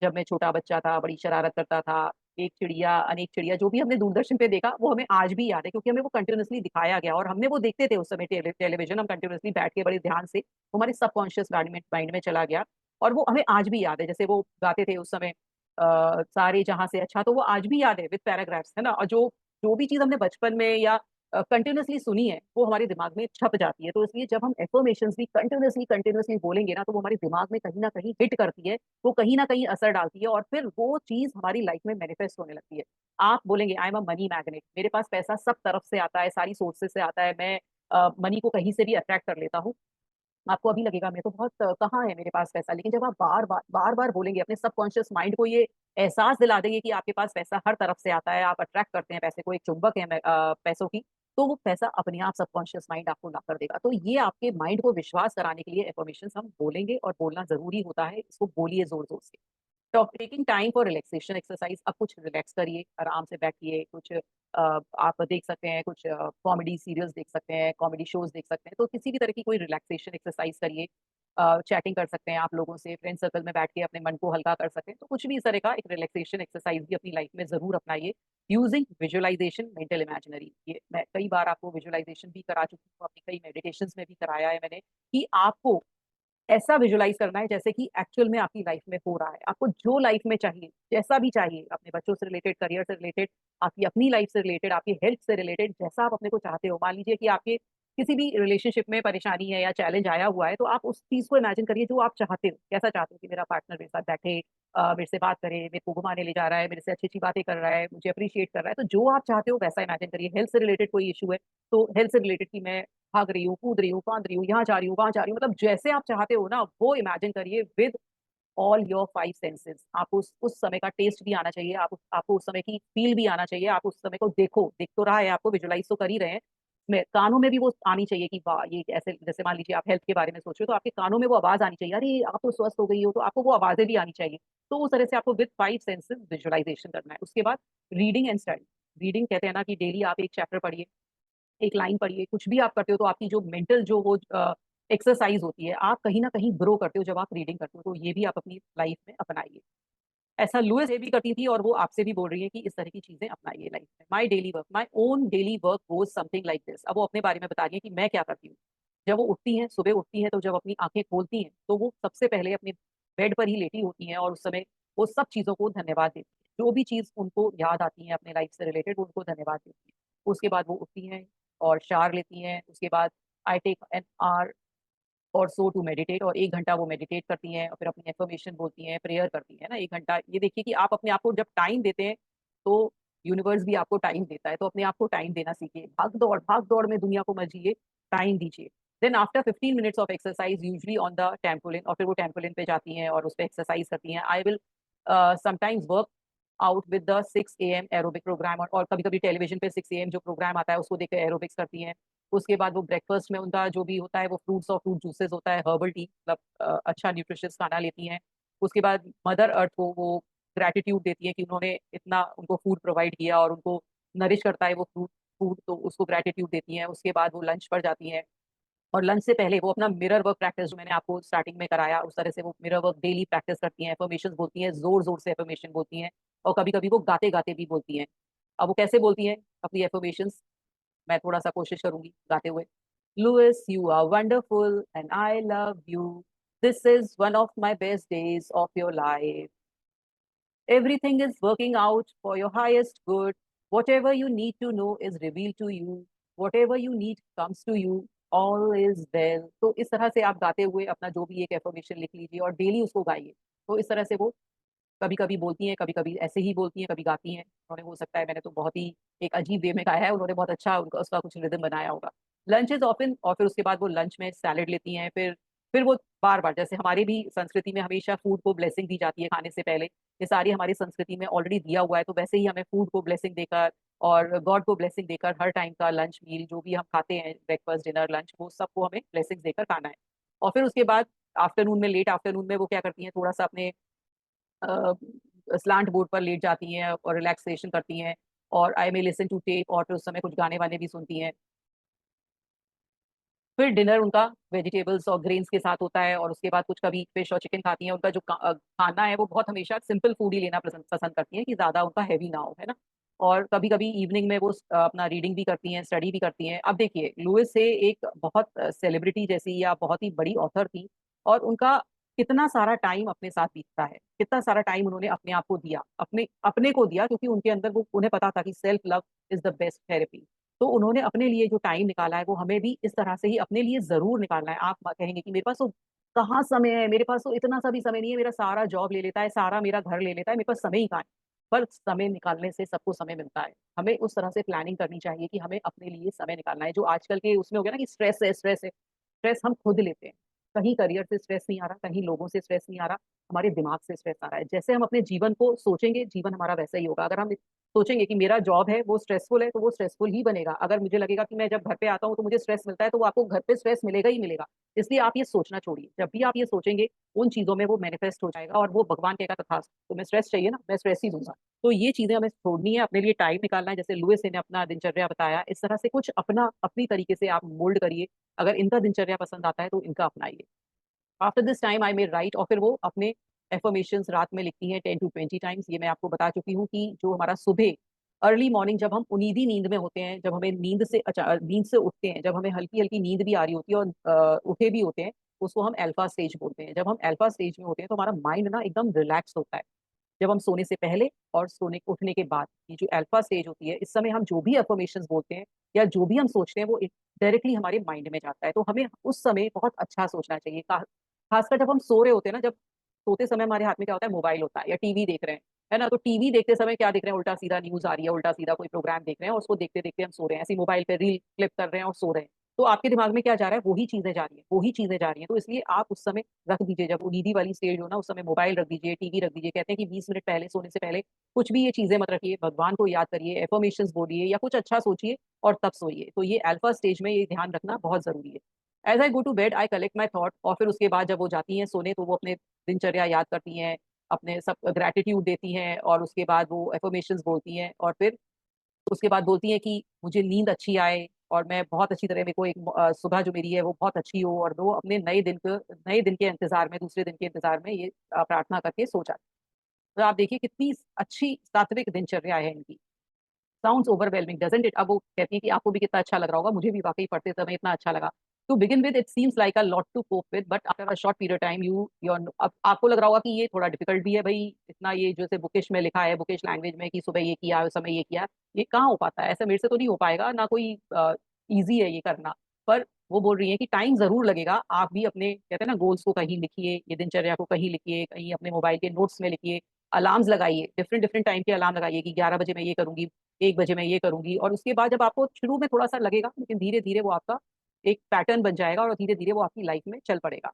जब मैं छोटा बच्चा था बड़ी शरारत करता था, एक चिड़िया अनेक चिड़िया, जो भी हमने दूरदर्शन पे देखा वो हमें आज भी याद है क्योंकि हमें वो कंटिन्यूअसली दिखाया गया और हमने वो देखते थे उस समय टेलीविजन, हम कंटिन्यूअसली बैठ के बड़े ध्यान से, वो हमारे सबकॉन्शियस माइंड में चला गया और वो हमें आज भी याद है। जैसे वो गाते थे उस समय सारे जहां से अच्छा, तो वो आज भी याद है विद पैराग्राफ्स, है ना। और जो जो भी चीज हमने बचपन में या कंटिन्यूअसली सुनी है वो हमारे दिमाग में छप जाती है। तो इसलिए जब हम एफर्मेशंस भी कंटिन्यूअसली कंटिन्यूअसली बोलेंगे ना, तो वो हमारे दिमाग में कहीं ना कहीं हिट करती है, वो कहीं ना कहीं असर डालती है और फिर वो चीज हमारी लाइफ में मैनिफेस्ट होने लगती है। आप बोलेंगे आई एम अ मनी मैग्नेट, मेरे पास पैसा सब तरफ से आता है, सारी सोर्सेस से आता है, मैं मनी को कहीं से भी अट्रैक्ट कर लेता हूँ। आपको अभी लगेगा मैं तो बहुत कहाँ है मेरे पास पैसा, लेकिन जब आप बार बार बोलेंगे, अपने सबकॉन्शियस माइंड को ये एहसास दिला देंगे कि आपके पास पैसा हर तरफ से आता है, आप अट्रैक्ट करते हैं पैसे को, एक चुंबक है पैसों की, तो वो पैसा अपने आप सबकॉन्शियस माइंड आपको ला कर देगा। तो ये आपके माइंड को विश्वास कराने के लिए एफर्मेशन हम बोलेंगे और बोलना जरूरी होता है। इसको बोलिए जोर जोर से। Taking time for relaxation exercise, अब कुछ रिलैक्स करिए, आराम से बैठिए, कुछ आप देख सकते हैं, कुछ कॉमेडी सीरियल्स देख सकते हैं, कॉमेडी शोज देख सकते हैं, तो किसी भी तरह की कोई रिलैक्सेशन एक्सरसाइज करिए। चैटिंग कर सकते हैं आप लोगों से, फ्रेंड सर्कल में बैठ के अपने मन को हल्का कर सकते हैं, तो कुछ भी इस तरह का एक रिलैक्सेशन एक्सरसाइज भी अपनी लाइफ में जरूर अपनाइए। यूजिंग विजुअलाइजेशन मेंटल इमेजिनरी, ये मैं कई बार आपको विजुअलाइजेशन भी करा चुकी हूँ, अपनी कई मेडिटेशन में भी कराया है मैंने, कि आपको ऐसा विजुलाइज करना है जैसे कि एक्चुअल में आपकी लाइफ में हो रहा है। आपको जो लाइफ में चाहिए, जैसा भी चाहिए, अपने बच्चों से रिलेटेड, करियर से रिलेटेड, आपकी अपनी लाइफ से रिलेटेड, आपकी हेल्थ से रिलेटेड, जैसा आप अपने को चाहते हो। मान लीजिए कि आपके किसी भी रिलेशनशिप में परेशानी है या चैलेंज आया हुआ है, तो आप उस चीज को इमेजिन करिए जो आप चाहते हो। कैसा चाहते हो कि मेरा पार्टनर मेरे साथ बैठे, मेरे से बात करे, मेरे को घुमाने ले जा रहा है, मेरे से अच्छी अच्छी बातें कर रहा है, मुझे अप्रिशिएट कर रहा है, तो जो आप चाहते हो वैसा इमेजिन करिए। हेल्थ से रिलेटेड कोई इशू है तो हेल्थ से रिलेटेड कि मैं भाग रही हूँ, कूद रही हूँ, फांद रही हूँ, यहाँ जा रही हूँ, वहां जा रही हूँ, मतलब जैसे आप चाहते हो ना वो इमेजिन करिए विद ऑल योर 5 सेंसेस। आपको उस समय का टेस्ट भी आना चाहिए, आपको उस समय की फील भी आना चाहिए। आप उस समय को देखो, दिख तो रहा है आपको, विजुलाइज तो कर ही रहे हैं, में कानों में भी वो आनी चाहिए कि वाह ये ऐसे, जैसे मान लीजिए आप हेल्थ के बारे में सोच रहे हो तो आपके कानों में वो आवाज आनी चाहिए, अरे आप तो स्वस्थ हो गई हो, तो आपको वो आवाजें भी आनी चाहिए। तो उस तरह से आपको विद 5 सेंसेस विजुअलाइजेशन करना है। उसके बाद रीडिंग एंड स्टडी। रीडिंग कहते हैं ना कि डेली आप एक चैप्टर पढ़िए, एक लाइन पढ़िए, कुछ भी आप करते हो तो आपकी जो मेंटल जो वो एक्सरसाइज होती है, आप कहीं ना कहीं ग्रो करते हो जब आप रीडिंग करते हो, तो ये भी आप अपनी लाइफ में अपनाइए। ऐसा लुइस भी करती थी और वो आपसे भी बोल रही है कि इस तरह की चीजें अपनाइए लाइफ में। My daily work, my own daily work goes something like this. अब वो अपने बारे में बता रही है कि मैं क्या करती हूँ। जब वो उठती हैं, सुबह उठती हैं, तो जब अपनी आंखें खोलती हैं तो वो सबसे पहले अपने बेड पर ही लेटी होती हैं और उस समय वो सब चीजों को धन्यवाद देती है। जो भी चीज उनको याद आती है अपने लाइफ से रिलेटेड, वो उनको धन्यवाद देती है। उसके बाद वो उठती हैं और शावर लेती हैं। उसके बाद आई टेक एन आवर और सो टू मेडिटेट, और 1 घंटा वो मेडिटेट करती हैं और फिर अपनी एफर्मेशन बोलती हैं, प्रेयर करती हैं ना 1 घंटा। ये देखिए कि आप अपने आप को जब टाइम देते हैं तो यूनिवर्स भी आपको टाइम देता है। तो अपने आप को टाइम देना सीखिए। भाग दौड़ में दुनिया को मत जिए, टाइम दीजिए। Then after 15 minutes of exercise usually on the trampoline, और फिर वो टेम्पोलिन पे जाती हैं और उस पर एक्सरसाइज करती हैं। I will sometimes work out with the 6 AM aerobic programme, और कभी कभी टेलीविजन पे 6 AM जो प्रोग्राम आता है उसको देख कर एरोबिक्स करती हैं। उसके बाद वो ब्रेकफास्ट में उनका जो भी होता है वो फ्रूट्स और फ्रूट जूसेस होता है, हर्बल टी, मतलब अच्छा न्यूट्रिशियस खाना लेती हैं। उसके बाद मदर अर्थ को वो ग्रेटिट्यूड देती है कि उन्होंने इतना उनको फूड प्रोवाइड किया और उनको नरिश करता है वो फ्रूट फूड, तो उसको ग्रेटिट्यूड देती हैं। उसके बाद वो लंच पर जाती हैं, और लंच से पहले वो अपना मिरर वर्क प्रैक्टिस जो मैंने आपको स्टार्टिंग में कराया उस तरह से वो मिरर वर्क डेली प्रैक्टिस करती हैं, एफर्मेशंस बोलती हैं, जोर जोर से एफर्मेशन बोलती हैं, और कभी कभी वो गाते गाते भी बोलती हैं। अब वो कैसे बोलती हैं अपनी एफर्मेशंस, मैं थोड़ा सा कोशिश करूंगी गाते हुए। Louise, you are wonderful and I love you, this is one of my best days of your life, everything is working out for your highest good, whatever you need to know is revealed to you, whatever you need comes to you, all is well। तो इस तरह से आप गाते हुए अपना जो भी एक एफर्मेशन लिख लीजिए और डेली उसको गाइए। तो इस तरह से वो कभी कभी बोलती हैं, कभी कभी ऐसे ही बोलती हैं, कभी गाती हैं। उन्होंने, हो सकता है मैंने तो बहुत ही एक अजीब वे में गाया है, उन्होंने बहुत अच्छा उनका उसका कुछ रिदम बनाया होगा। लंच इज ऑफन, और फिर उसके बाद वो लंच में सैलेड लेती हैं। फिर वो बार बार, जैसे हमारी भी संस्कृति में हमेशा फूड को ब्लेसिंग दी जाती है खाने से पहले, ये सारी हमारी संस्कृति में ऑलरेडी दिया हुआ है, तो वैसे ही हमें फूड को ब्लेसिंग देकर और गॉड को ब्लेसिंग देकर हर टाइम का लंच मील जो भी हम खाते हैं, ब्रेकफास्ट डिनर लंच, वो सबको हमें ब्लेसिंग देकर खाना है। और फिर उसके बाद आफ्टरनून में, लेट आफ्टरनून में वो क्या करती हैं, थोड़ा सा अपने स्लांट बोर्ड पर लेट जाती हैं और रिलैक्सेशन करती हैं, और आई मे लिसन टू टेप, और फिर उस समय कुछ गाने वाने भी सुनती हैं। फिर डिनर उनका वेजिटेबल्स और ग्रेन्स के साथ होता है, और उसके बाद कुछ कभी फिश और चिकन खाती हैं। उनका जो खाना है वो बहुत हमेशा सिंपल फूड ही लेना पसंद पसंद करती हैं, कि ज्यादा उनका हैवी ना हो, है ना। और कभी कभी इवनिंग में वो अपना रीडिंग भी करती हैं, स्टडी भी करती हैं। अब देखिए, लुइस से एक बहुत सेलिब्रिटी जैसी या बहुत ही बड़ी ऑथर थी, और उनका कितना सारा टाइम अपने साथ बीतता है, कितना सारा टाइम उन्होंने अपने आप को दिया, अपने अपने को दिया, क्योंकि उनके अंदर वो, उन्हें पता था कि self love is the best therapy. तो उन्होंने अपने लिए जो टाइम निकाला है वो हमें भी इस तरह से ही अपने लिए जरूर निकालना है। आप कहेंगे कि मेरे पास तो कहाँ समय है, मेरे पास तो इतना सा भी समय नहीं है, मेरा सारा जॉब ले लेता है, सारा मेरा घर ले लेता है, मेरे पास समय ही कहाँ है। पर समय निकालने से सबको समय मिलता है। हमें उस तरह से प्लानिंग करनी चाहिए कि हमें अपने लिए समय निकालना है। जो आजकल के उसमें हो गया ना कि स्ट्रेस है, स्ट्रेस है, स्ट्रेस हम खुद लेते हैं। कहीं करियर से स्ट्रेस नहीं आ रहा, कहीं लोगों से स्ट्रेस नहीं आ रहा, हमारे दिमाग से स्ट्रेस आ रहा है। जैसे हम अपने जीवन को सोचेंगे, जीवन हमारा वैसा ही होगा। अगर हम सोचेंगे कि मेरा जॉब है वो स्ट्रेसफुल है, तो वो स्ट्रेसफुल ही बनेगा। अगर मुझे लगेगा कि मैं जब घर पे आता हूँ तो मुझे स्ट्रेस मिलता है, तो वो आपको घर पे स्ट्रेस मिलेगा ही मिलेगा। इसलिए आप ये सोचना छोड़िए। जब भी आप ये सोचेंगे, उन चीजों में वो मैनिफेस्ट हो जाएगा, और वो भगवान कहेगा तथास्तु, तो मैं स्ट्रेस चाहिए ना, मैं स्ट्रेस ही दूंगा। तो ये चीजें हमें छोड़नी है, अपने लिए टाइम निकालना है। जैसे लुइस ने अपना दिनचर्या बताया, इस तरह से कुछ अपना अपनी तरीके से आप मोल्ड करिए। अगर इनका दिनचर्या पसंद आता है तो इनका अपनाइए। After this time I may write, और फिर वो अपने एफर्मेशंस रात में लिखती हैं 10 to 20 टाइम्स। ये मैं आपको बता चुकी हूँ कि जो हमारा सुबह अर्ली मॉर्निंग, जब हम उनीदी नींद में होते हैं, जब हमें नींद से उठते हैं, जब हमें हल्की हल्की नींद भी आ रही होती है और उठे भी होते हैं, उसको हम अल्फा स्टेज बोलते हैं। जब हम अल्फा स्टेज में होते हैं तो हमारा माइंड ना एकदम रिलैक्स होता है। जब हम सोने से पहले और सोने उठने के बाद, ये जो अल्फा स्टेज होती है, इस समय हम जो भी अफर्मेशंस बोलते हैं या जो भी हम सोचते हैं वो डायरेक्टली हमारे माइंड में जाता है। तो हमें उस समय बहुत अच्छा सोचना चाहिए। खासकर जब हम सो रहे होते हैं ना, जब सोते समय हमारे हाथ में क्या होता है, मोबाइल होता है या टीवी देख रहे हैं, है ना। तो टीवी देखते समय क्या देख रहे हैं, उल्टा सीधा न्यूज आ रही है, उल्टा सीधा कोई प्रोग्राम देख रहे हैं, और उसको देखते देखते हम सो रहे हैं, ऐसे मोबाइल पे रील क्लिक कर रहे हैं और सो रहे हैं। तो आपके दिमाग में क्या जा रहा है, वही चीजें जा रही है, वही चीजें जा रही है। तो इसलिए आप उस समय रख दीजिए, जब वो नींदी वाली स्टेज हो ना, उस समय मोबाइल रख दीजिए, टीवी रख दीजिए। कहते हैं कि 20 मिनट पहले, सोने से पहले कुछ भी ये चीजें मत रखिए, भगवान को याद करिए, एफर्मेशंस बोलिए या कुछ अच्छा सोचिए, और तब सोइए। तो ये अल्फा स्टेज में ये ध्यान रखना बहुत जरूरी है। As I go to bed I collect my thought, और फिर उसके बाद जब वो जाती हैं सोने, तो वो अपने दिनचर्या याद करती हैं, अपने सब ग्रेटिट्यूड देती हैं, और उसके बाद वो एफर्मेशंस बोलती हैं, और फिर उसके बाद बोलती हैं कि मुझे नींद अच्छी आए, और मैं बहुत अच्छी तरह, मेरे को एक सुबह जो मेरी है वो बहुत अच्छी हो, और वो अपने नए दिन के इंतजार में, दूसरे दिन के इंतजार में ये प्रार्थना करके सो जाती है। तो आप देखिए कितनी अच्छी सात्विक दिनचर्या है इनकी। Sounds overwhelming doesn't it. अब वो कहती है कि आपको भी कितना अच्छा लग रहा होगा, मुझे भी वाकई पढ़ते समय इतना अच्छा लगा। To begin with it seems like a lot to cope with, but after a short period time you your, अब आपको लग रहा होगा कि ये थोड़ा डिफिकल्ट भी है भाई, इतना ये जैसे बुकिश में लिखा है, बुकिश लैंग्वेज में, कि सुबह ये किया, उस समय ये किया, ये कहाँ हो पाता है, ऐसा मेरे से तो नहीं हो पाएगा ना, कोई ईजी है ये करना। पर वो बोल रही है कि टाइम जरूर लगेगा, आप भी अपने, कहते हैं ना, गोल्स को कहीं लिखिए, ये दिनचर्या को कहीं लिखिए, कहीं अपने मोबाइल के नोट्स में लिखिए, अलार्म्स लगाइए, डिफरेंट डिफरेंट टाइम के अलार्म लगाइए कि 11 बजे मैं ये करूंगी, 1 बजे मैं ये करूंगी। और उसके बाद जब आपको शुरू में थोड़ा सा लगेगा, लेकिन धीरे धीरे वो आपका एक पैटर्न बन जाएगा और धीरे धीरे वो आपकी लाइफ में चल पड़ेगा।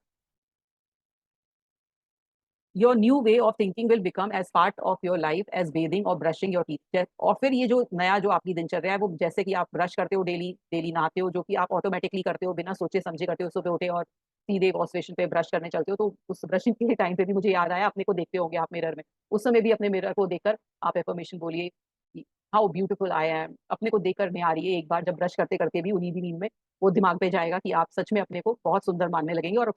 Your new way of thinking will become as part of your life as bathing और ब्रशिंग योर टीथ। और फिर ये जो नया जो आपकी दिनचर्या है, वो जैसे कि आप ब्रश करते हो, डेली डेली नहाते हो, जो कि आप ऑटोमेटिकली करते हो, बिना सोचे समझे करते हो, सुबह उठे और सीधे वॉश बेसिन पे ब्रश करने चलते हो, तो उस ब्रशिंग के टाइम पे भी मुझे याद आया, अपने को देखते होंगे आप मिरर में, उस समय भी अपने मिरर को देखकर आप एफर्मेशन बोलिए, हाउ ब्यूटीफुल आई एम। अपने को देखकर निहारिए एक बार, जब ब्रश करते करते भी उन्हीं भी नींद में वो दिमाग पे जाएगा कि आप सच में अपने को बहुत सुंदर मानने लगेंगे, और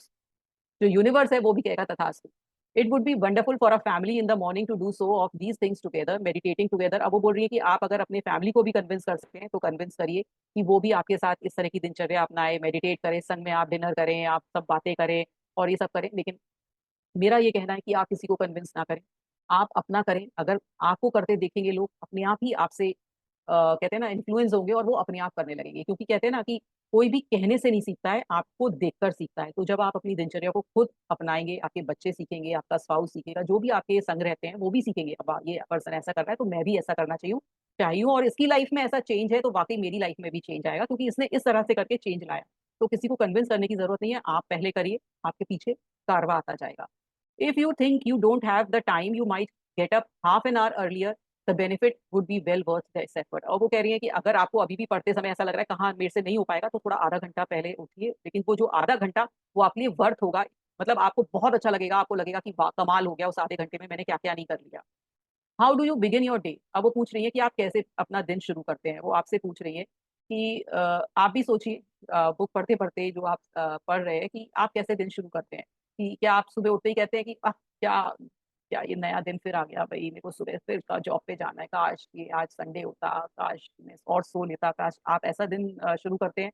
जो यूनिवर्स है वो भी कहेगा तथास्तु। It would be wonderful for a family in the morning to do so of these things together, meditating together. अब वो बोल रही है कि आप अगर अपने फैमिली को भी कन्विंस कर सकते हैं तो कन्विंस करिए कि वो भी आपके साथ इस तरह की दिनचर्या अपनाए, मेडिटेट करें, संग में आप डिनर करें, आप सब बातें करें और ये सब करें। लेकिन मेरा ये कहना है कि आप किसी को कन्विंस ना करें, आप अपना करें। अगर आपको करते देखेंगे लोग, अपने आप ही आपसे कहते हैं ना इन्फ्लुएंस होंगे और वो अपने आप करने लगेंगे, क्योंकि कहते हैं ना कि कोई भी कहने से नहीं सीखता है, आपको देखकर सीखता है। तो जब आप अपनी दिनचर्या को खुद अपनाएंगे, आपके बच्चे सीखेंगे, आपका स्पाउस सीखेगा, जो भी आपके संग रहते हैं वो भी सीखेंगे, अब ये पर्सन ऐसा कर रहा है तो मैं भी ऐसा करना चाहिए और इसकी लाइफ में ऐसा चेंज है तो वाकई मेरी लाइफ में भी चेंज आएगा, क्योंकि इसने इस तरह से करके चेंज लाया। तो किसी को कन्विंस करने की जरूरत नहीं है, आप पहले करिए, आपके पीछे कारवा आता जाएगा। If you think you don't have the time, you might get up half an hour earlier. The benefit would be well worth this effort. और वो कह रही है कि अगर आपको अभी भी पढ़ते समय ऐसा लग रहा है कहाँ मेरे से नहीं हो पाएगा, तो थोड़ा आधा घंटा पहले उठिए, लेकिन वो जो आधा घंटा वो आपके लिए वर्थ होगा। मतलब आपको बहुत अच्छा लगेगा, आपको लगेगा कि वाह कमाल हो गया, उस आधे घंटे में मैंने क्या क्या नहीं कर लिया। How do you begin your day? अब वो पूछ रही है कि आप कैसे अपना दिन शुरू करते हैं, वो आपसे पूछ रही है कि आप भी सोचिए, बुक पढ़ते पढ़ते जो आप पढ़ रहे हैं, कि आप कैसे दिन शुरू करते हैं। कि क्या आप सुबह उठते ही कहते हैं कि क्या क्या ये नया दिन फिर आ गया भाई, मेरे को सुबह फिर का जॉब पे जाना है, काश ये आज संडे होता, काश मैं और सो लेता, काश। आप ऐसा दिन शुरू करते हैं,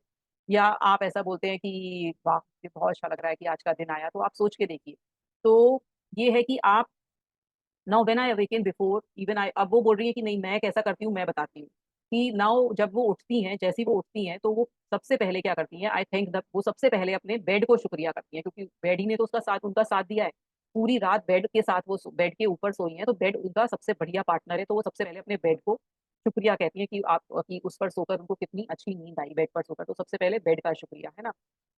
या आप ऐसा बोलते हैं कि वाह मुझे बहुत अच्छा लग रहा है कि आज का दिन आया? तो आप सोच के देखिए। तो ये है कि आप, now when I awaken before even I, अब वो बोल रही है कि नहीं मैं कैसा करती हूँ मैं बताती हूँ। कि नाउ जब वो उठती हैं, जैसे ही वो उठती हैं, तो वो सबसे पहले क्या करती हैं, आई थिंक वो सबसे पहले अपने बेड को शुक्रिया करती हैं, क्योंकि बेड ही ने तो उसका साथ उनका साथ दिया है। पूरी रात बेड के साथ वो बेड के ऊपर सोई हैं, तो बेड उनका सबसे बढ़िया पार्टनर है। तो वो सबसे पहले अपने बेड को शुक्रिया कहती हैं कि आप कि उस पर सोकर उनको कितनी अच्छी नींद आई बेड पर सोकर। तो सबसे पहले बेड का शुक्रिया, है ना।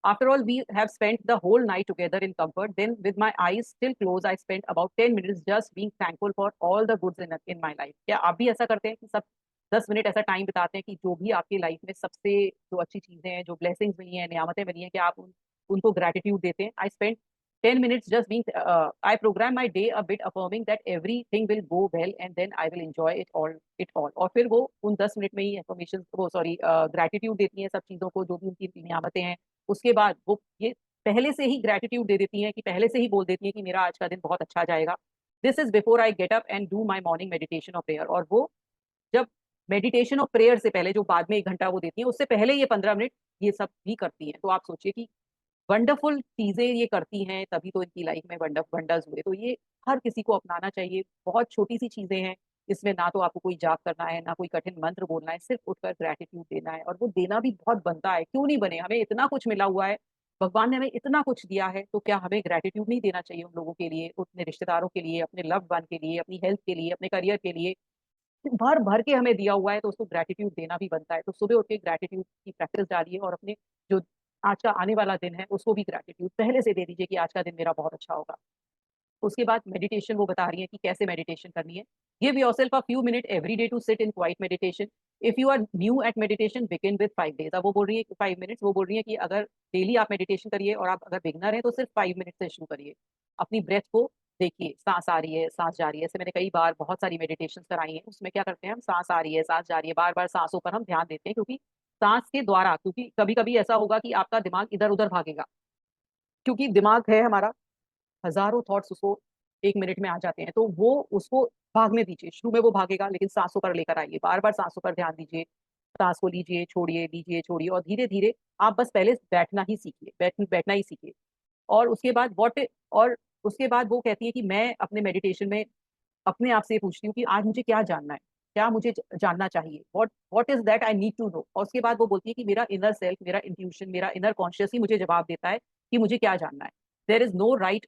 After all, we have spent the whole night together in comfort. Then, with my eyes still closed, I spent about 10 minutes just being thankful for all the goods in my life. क्या आप भी ऐसा करते हैं कि सब 10 minute ऐसा time बिताते हैं कि जो भी आपकी लाइफ में सबसे जो अच्छी चीजें हैं, जो ब्लेसिंग्स मिली हैं, नियामतें मिली हैं, कि आप उनको ग्रेटिट्यूड देते हैं? I spend 10 minutes just being, I program my day a bit affirming that everything will go well and then I will enjoy it all. और फिर वो उन 10 मिनट में ही एफर्मेशन, वो सॉरी ग्रेटिट्यूड देती हैं सब चीजों को, जो भी उनकी नियामतें हैं। उसके बाद वो ये पहले से ही ग्रेटिट्यूड दे देती हैं, कि पहले से ही बोल देती हैं कि मेरा आज का दिन बहुत अच्छा जाएगा। This is before I get up and do my morning meditation और प्रेयर। और वो जब मेडिटेशन और प्रेयर से पहले, जो बाद में 1 घंटा वो देती है, उससे पहले ये 15 मिनट ये सब भी करती हैं। तो आप सोचिए कि वंडरफुल चीजें ये करती हैं, तभी तो इनकी लाइफ में वंडर्स हुए। तो ये हर किसी को अपनाना चाहिए। बहुत छोटी सी चीजें हैं, इसमें ना तो आपको कोई जाप करना है, ना कोई कठिन मंत्र बोलना है, सिर्फ उठकर ग्रेटिट्यूड देना है। और वो देना भी बहुत बनता है, क्यों नहीं बने, हमें इतना कुछ मिला हुआ है, भगवान ने हमें इतना कुछ दिया है, तो क्या हमें ग्रेटिट्यूड नहीं देना चाहिए उन लोगों के लिए, अपने रिश्तेदारों के लिए, अपने लव्ड वन के लिए, अपनी हेल्थ के लिए, अपने करियर के लिए? भर भर के हमें दिया हुआ है, तो उसको ग्रेटिट्यूड देना भी बनता है। तो सुबह उठ के ग्रेटिट्यूड की प्रैक्टिस डालिए, और अपने जो आज का आने वाला दिन है उसको भी ग्रेटिट्यूड पहले से दे दीजिए कि आज का दिन मेरा बहुत अच्छा होगा। उसके बाद मेडिटेशन वो बता रही है कि कैसे मेडिटेशन करनी है। Give yourself a few minute every day to sit in quiet meditation. If you are new at meditation begin with 5 days. अब वो बोल रही है कि 5 मिनट्स, वो बोल रही है कि अगर डेली आप मेडिटेशन करिए, और आप अगर बिगनर हैं तो सिर्फ 5 मिनट से शुरू करिए। अपनी ब्रेथ को देखिए, सांस आ रही है, सांस जा रही है। ऐसे मैंने कई बार बहुत सारी मेडिटेशन कराई हैं, उसमें क्या करते हैं हम, सांस आ रही है, सांस जा रही है, बार बार सांसों पर हम ध्यान देते हैं, क्योंकि सांस के द्वारा, क्योंकि कभी कभी ऐसा होगा कि आपका दिमाग इधर उधर भागेगा, क्योंकि दिमाग है हमारा, हजारों थॉट्स उसको 1 मिनट में आ जाते हैं। तो वो उसको भागने दीजिए, शुरू में वो भागेगा, लेकिन सांसों पर लेकर आइए, बार बार सांसों पर ध्यान दीजिए। सांस को लीजिए छोड़िए, और धीरे धीरे आप बस पहले बैठना ही सीखिए, बैठना ही सीखिए। और उसके बाद और उसके बाद वो कहती है कि मैं अपने मेडिटेशन में अपने आप से पूछती हूँ कि आज मुझे क्या जानना है, क्या मुझे जानना चाहिए, what is that I need to know. और उसके बाद वो बोलती है कि मेरा इनर सेल्फ, मेरा इंट्यूशन, मेरा इनर कॉन्शियस ही मुझे जवाब देता है कि मुझे क्या जानना है। देयर इज नो राइट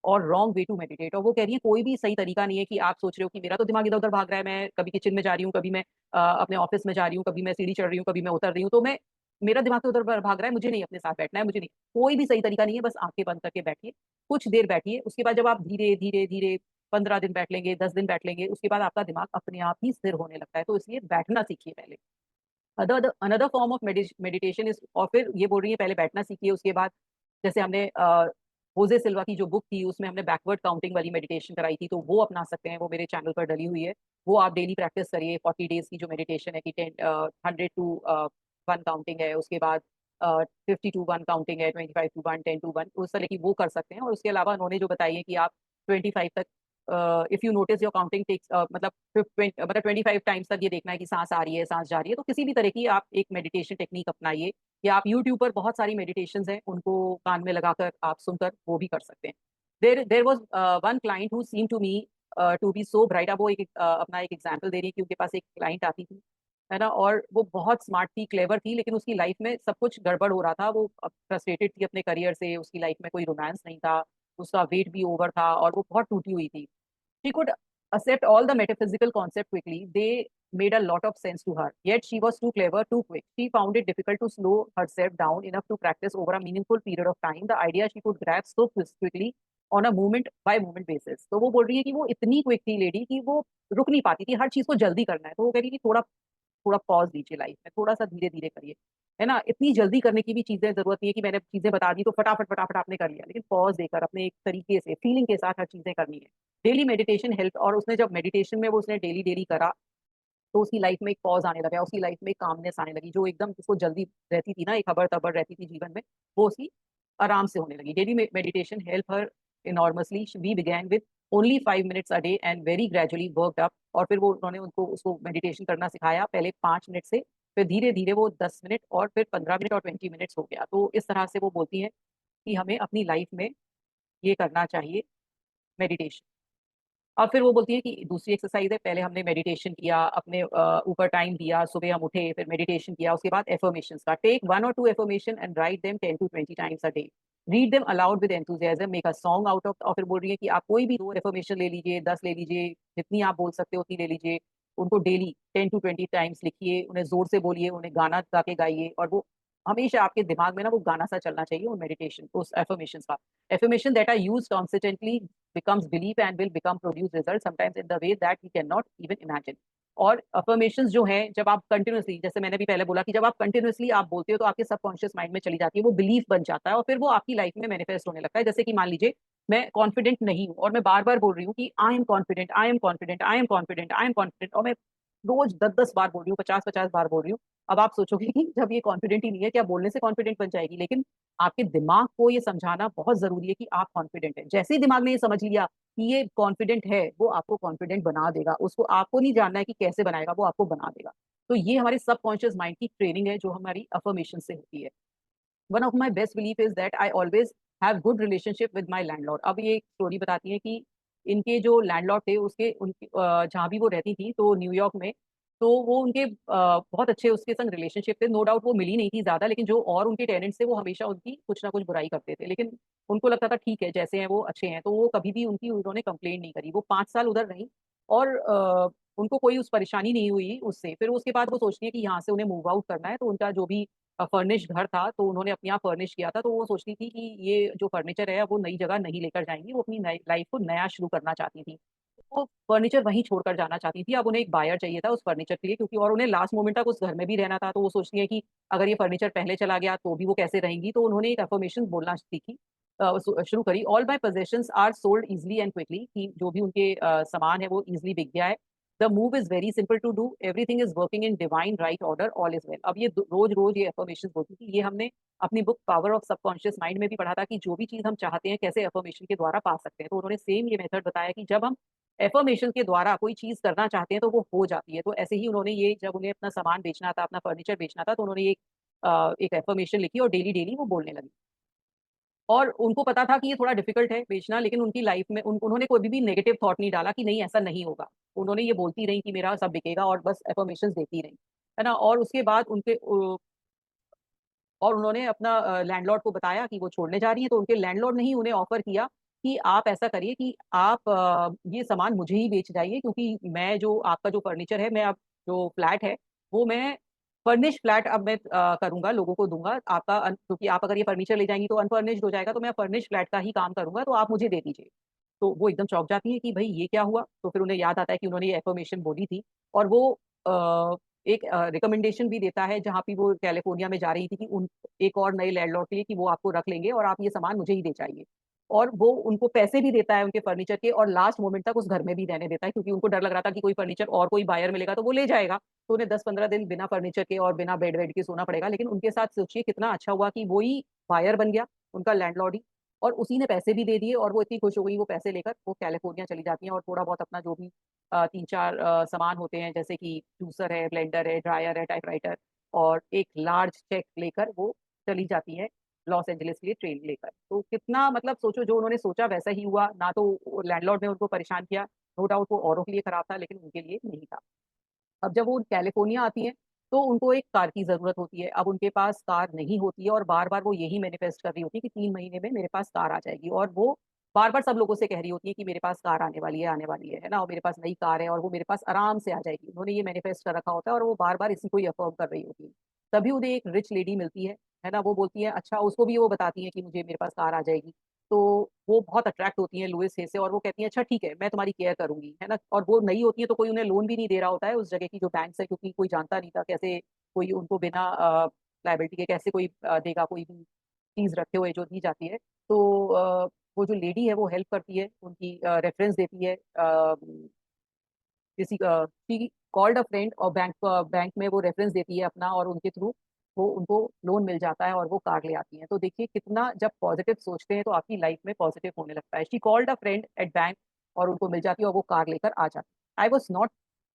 और रॉन्ग वे टू मेडिटेट। और वो कह रही है कोई भी सही तरीका नहीं है कि आप सोच रहे हो कि मेरा तो दिमाग इधर उधर भाग रहा है, मैं कभी किचन में जा रही हूँ, कभी मैं अपने ऑफिस में जा रही हूँ, कभी मैं सीढ़ी चढ़ रही हूँ, कभी मैं उतर रही हूँ, तो मैं मेरा दिमाग तो उधर भाग रहा है, मुझे नहीं अपने साथ बैठना है, मुझे नहीं। कोई भी सही तरीका नहीं है, बस आंखें बंद करके बैठिए, कुछ देर बैठिए, उसके बाद जब आप धीरे धीरे धीरे 15 दिन बैठ लेंगे, 10 दिन बैठ लेंगे, उसके बाद आपका दिमाग अपने आप ही स्थिर होने लगता है। तो इसलिए बैठना सीखिए पहले। Other another form of meditation is, और फिर ये बोल रही है पहले बैठना सीखिए, उसके बाद जैसे हमने होजे सिल्वा की जो बुक थी उसमें हमने बैकवर्ड काउंटिंग वाली मेडिटेशन कराई थी, तो वो अपना सकते हैं, वो मेरे चैनल पर डली हुई है। वो आप डेली प्रैक्टिस करिए, 40 डेज की जो मेडिटेशन है कि 100 to 1 काउंटिंग है, उसके बाद 50 to 1 काउंटिंग है, 25 to 1, 10 to 1, उस तरह की वो कर सकते हैं। और उसके अलावा उन्होंने जो बताई है कि आप 25 तक, if you notice your counting takes, मतलब 25 तक ये देखना है कि सांस आ रही है, सांस जा रही है, तो किसी भी तरह की आप एक मेडिटेशन टेक्निक अपनाइए, या आप यूट्यूब पर बहुत सारी मेडिटेशंस हैं, उनको कान में लगाकर आप सुनकर वो भी कर सकते हैं। There was one client who seem to me to be so bright. अब वो अपना एक एग्जाम्पल दे रही है कि उनके पास एक क्लाइंट आती थी, है ना, और वो बहुत स्मार्ट थी, क्लेवर थी, लेकिन उसकी लाइफ में सब कुछ गड़बड़ हो रहा था। वो फ्रस्ट्रेटेड थी अपने करियर से, उसकी लाइफ में कोई रोमांस नहीं था, उसका वेट भी ओवर था, और वो बहुत टूटी हुई थी। She could accept all the metaphysical concepts quickly. They made a lot of sense to her. Yet she was too clever, too quick. She found it difficult to slow herself down enough to practice over a meaningful period of time the idea she could grasp so quickly on a moment by moment basis. तो वो बोल रही है कि वो इतनी quick थी lady कि वो रुक नहीं पाती थी, हर चीज को जल्दी करना है, तो वो कह रही कि थोड़ा थोड़ा पॉज दीजिए लाइफ में, थोड़ा सा धीरे धीरे करिए, है ना। इतनी जल्दी करने की भी चीजें जरूरत नहीं है कि मैंने चीजें बता दी तो फटाफट फटाफट आपने कर लिया, लेकिन पॉज देकर अपने एक तरीके से फीलिंग के साथ हर चीजें करनी है। डेली मेडिटेशन हेल्प, और उसने जब मेडिटेशन में वो उसने डेली डेली करा, तो उसकी लाइफ में एक पॉज आने लगा, उसकी लाइफ में एक कामनेस आने लगी, जो एकदम उसको जल्दी रहती थी ना, एक खबर तबर रहती थी जीवन में, वो उसकी आराम से होने लगी। Daily meditation help her enormously. We began with only 5 minutes a day and very gradually worked up. और फिर वो उन्होंने उनको उसको मेडिटेशन करना सिखाया, पहले 5 मिनट से, फिर धीरे धीरे वो 10 मिनट, और फिर 15 मिनट, और 20 मिनट्स हो गया। तो इस तरह से वो बोलती है कि हमें अपनी लाइफ में ये करना चाहिए, मेडिटेशन। और फिर वो बोलती है कि दूसरी एक्सरसाइज है, पहले हमने मेडिटेशन किया, अपने ऊपर टाइम दिया, सुबह हम उठे, फिर मेडिटेशन किया, उसके बाद एफर्मेशंस का, take 1 or 2 affirmation and write them 10 to 20 times a day, read them aloud with enthusiasm, make a song out of. और फिर बोल रही है कि आप कोई भी 2 एफर्मेशन ले लीजिए, 10 ले लीजिए, जितनी आप बोल सकते हो उतनी ले लीजिए, उनको डेली 10 to 20 टाइम्स लिखिए, उन्हें जोर से बोलिए, उन्हें गाना गा के गाइए, और वो हमेशा आपके दिमाग में ना वो गाना सा चलना चाहिए उन मेडिटेशन, उस एफर्मेशन का। affirmation that are used consistently becomes belief and will become produce results sometimes in the way that we cannot even imagine. और affirmations जो हैं, जब आप कंटिन्यूअसली, जैसे मैंने भी पहले बोला कि जब आप कंटिन्यूअसली आप बोलते हो तो आपके सबकॉन्शियस माइंड में चली जाती है, वो बिलीफ बन जाता है, और फिर वो आपकी लाइफ में मैनिफेस्ट होने लगता है। जैसे कि मान लीजिए मैं कॉन्फिडेंट नहीं हूँ, और मैं बार बार बोल रही हूँ कि I am confident, I am confident, I am confident, I am confident, और मैं रोज 10-10 बार बोल रही हूँ, 50-50 बार बोल रही हूँ। अब आप सोचोगे कि जब ये कॉन्फिडेंट ही नहीं है, क्या बोलने से कॉन्फिडेंट बन जाएगी? लेकिन आपके दिमाग को ये समझाना बहुत जरूरी है कि आप कॉन्फिडेंट हैं। जैसे ही दिमाग ने ये समझ लिया कि ये कॉन्फिडेंट है, वो आपको कॉन्फिडेंट बना देगा। उसको आपको नहीं जानना है कि कैसे बनाएगा, वो आपको बना देगा। तो ये हमारे सबकॉन्शियस माइंड की ट्रेनिंग है, जो हमारी अफर्मेशन से होती है। One of my best belief is that I always have good relationship with my landlord. अब ये एक स्टोरी बताती है कि इनके जो लैंडलॉर्ड थे, उसके उनकी जहाँ भी वो रहती थी, तो न्यूयॉर्क में, तो वो उनके बहुत अच्छे उसके संग रिलेशनशिप थे। नो डाउट वो मिली नहीं थी ज्यादा, लेकिन जो और उनके टेनेंट्स थे वो हमेशा उनकी कुछ ना कुछ बुराई करते थे, लेकिन उनको लगता था ठीक है, जैसे हैं वो अच्छे हैं, तो वो कभी भी उनकी उन्होंने कंप्लेन नहीं करी। वो 5 साल उधर रही, और उनको कोई उस परेशानी नहीं हुई उससे। फिर उसके बाद वो सोचती है कि यहाँ से उन्हें मूव आउट करना है, तो उनका जो भी फर्निश्ड घर था, तो उन्होंने अपने यहाँ फर्निश किया था, तो वो सोचती थी कि ये जो फर्नीचर है वो नई जगह नहीं लेकर जाएंगी, वो अपनी नई लाइफ को नया शुरू करना चाहती थी। वो फर्नीचर वहीं छोड़कर जाना चाहती थी। अब उन्हें एक बायर चाहिए था उस फर्नीचर के लिए, क्योंकि और उन्हें लास्ट मोमेंट तक उस घर में भी रहना था, तो वो सोचती है कि अगर ये फर्नीचर पहले चला गया तो भी वो कैसे रहेंगी। तो उन्होंने एक अफर्मेशन बोलना सीखी, शुरू करी, all my possessions are sold easily and quickly, कि जो भी उनके सामान है वो इजिली बिक गया है। The move is very simple to do, everything is working in divine right order, all is well. अब ये रोज रोज ये अफर्मेशन बोलती थी। ये हमने अपनी book power of subconscious mind में भी पढ़ा था कि जो भी चीज हम चाहते हैं कैसे अफर्मेशन के द्वारा पा सकते हैं। तो उन्होंने सेम ये मेथड बताया कि जब हम एफर्मेशन के द्वारा कोई चीज करना चाहते हैं तो वो हो जाती है। तो ऐसे ही उन्होंने ये, जब उन्हें अपना सामान बेचना था, अपना फर्नीचर बेचना था, तो उन्होंने एक एफर्मेशन लिखी और डेली डेली वो बोलने लगी। और उनको पता था कि ये थोड़ा डिफिकल्ट है बेचना, लेकिन उनकी लाइफ में उन्होंने कोई भी नेगेटिव थॉट नहीं डाला कि नहीं ऐसा नहीं होगा। उन्होंने ये बोलती रही कि मेरा सब बिकेगा, और बस एफर्मेशन देती रही, है ना। और उसके बाद और उन्होंने अपना लैंडलॉर्ड को बताया कि वो छोड़ने जा रही हैं, तो उनके लैंडलॉर्ड ने ही उन्हें ऑफर किया कि आप ऐसा करिए कि आप ये सामान मुझे ही बेच जाइए, क्योंकि मैं जो आपका जो फर्नीचर है, मैं अब जो फ्लैट है वो मैं फर्निश फ्लैट अब मैं करूंगा, लोगों को दूंगा आपका क्योंकि आप अगर ये फर्नीचर ले जाएंगी तो अनफर्निश्ड हो जाएगा, तो मैं फर्निश फ्लैट का ही काम करूंगा, तो आप मुझे दे दीजिए। तो वो एकदम चौंक जाती है कि भाई ये क्या हुआ। तो फिर उन्हें याद आता है कि उन्होंने ये एफर्मेशन बोली थी। और वो एक रिकमेंडेशन भी देता है जहाँ पे वो कैलिफोर्निया में जा रही थी कि उन एक और नए लैंडलॉर्ड के लिए कि वो आपको रख लेंगे और आप ये सामान मुझे ही दे चाहिए। और वो उनको पैसे भी देता है उनके फर्नीचर के, और लास्ट मोमेंट तक उस घर में भी रहने देता है, क्योंकि उनको डर लग रहा था कि कोई फर्नीचर और कोई बायर मिलेगा तो वो ले जाएगा। तो उन्हें 10-15 दिन बिना फर्नीचर के और बिना बेड वेड के सोना पड़ेगा, लेकिन उनके साथ सोचिए कितना अच्छा हुआ कि वो ही बायर बन गया, उनका लैंडलॉर्ड ही। और उसी ने पैसे भी दे दिए, और वो इतनी खुश हो गई, वो पैसे लेकर वो कैलिफोर्निया चली जाती है और थोड़ा बहुत अपना जो भी 3-4 सामान होते हैं, जैसे कि जूसर है, ब्लेंडर है, ड्रायर है, टाइपराइटर, और एक लार्ज चेक लेकर वो चली जाती है लॉस एंजलिस के लिए ट्रेन लेकर। तो कितना मतलब सोचो, जो उन्होंने सोचा वैसा ही हुआ ना। तो लैंडलॉर्ड ने उनको परेशान किया, नो डाउट वो औरों के लिए खराब था, लेकिन उनके लिए नहीं था। अब जब वो कैलिफोर्निया आती हैं तो उनको एक कार की जरूरत होती है। अब उनके पास कार नहीं होती है, और बार बार वो यही मैनिफेस्ट कर रही होती है कि 3 महीने में मेरे पास कार आ जाएगी, और वो बार बार सब लोगों से कह रही होती है कि मेरे पास कार आने वाली है, आने वाली है ना, और मेरे पास नई कार है और वो मेरे पास आराम से आ जाएगी। उन्होंने ये मैनिफेस्ट कर रखा होता है और वो बार बार इसी को ही अफर्म कर रही होती है। तभी उन्हें एक रिच लेडी मिलती है ना, वो बोलती है, अच्छा उसको भी वो बताती है कि मुझे मेरे पास कार आ जाएगी। तो वो बहुत अट्रैक्ट होती हैं लुइस हे से, और वो कहती हैं अच्छा ठीक है मैं तुम्हारी केयर करूंगी, है ना। और वो नई होती है तो कोई उन्हें लोन भी नहीं दे रहा होता है उस जगह की जो बैंक है, क्योंकि कोई जानता नहीं था कैसे कोई उनको बिना लाइबिलिटी के कैसे कोई देगा, कोई भी चीज रखे हुए जो दी जाती है। तो वो जो लेडी है वो हेल्प करती है, उनकी रेफरेंस देती है, किसी शी कॉल्ड अ फ्रेंड, और बैंक बैंक में वो रेफरेंस देती है अपना, और उनके थ्रू वो उनको लोन मिल जाता है और वो कार ले आती हैं। तो देखिए कितना जब पॉजिटिव सोचते हैं तो आपकी लाइफ में पॉजिटिव होने लगता है। She called a friend at bank, और उनको मिल जाती है और वो कार लेकर आ जाती है।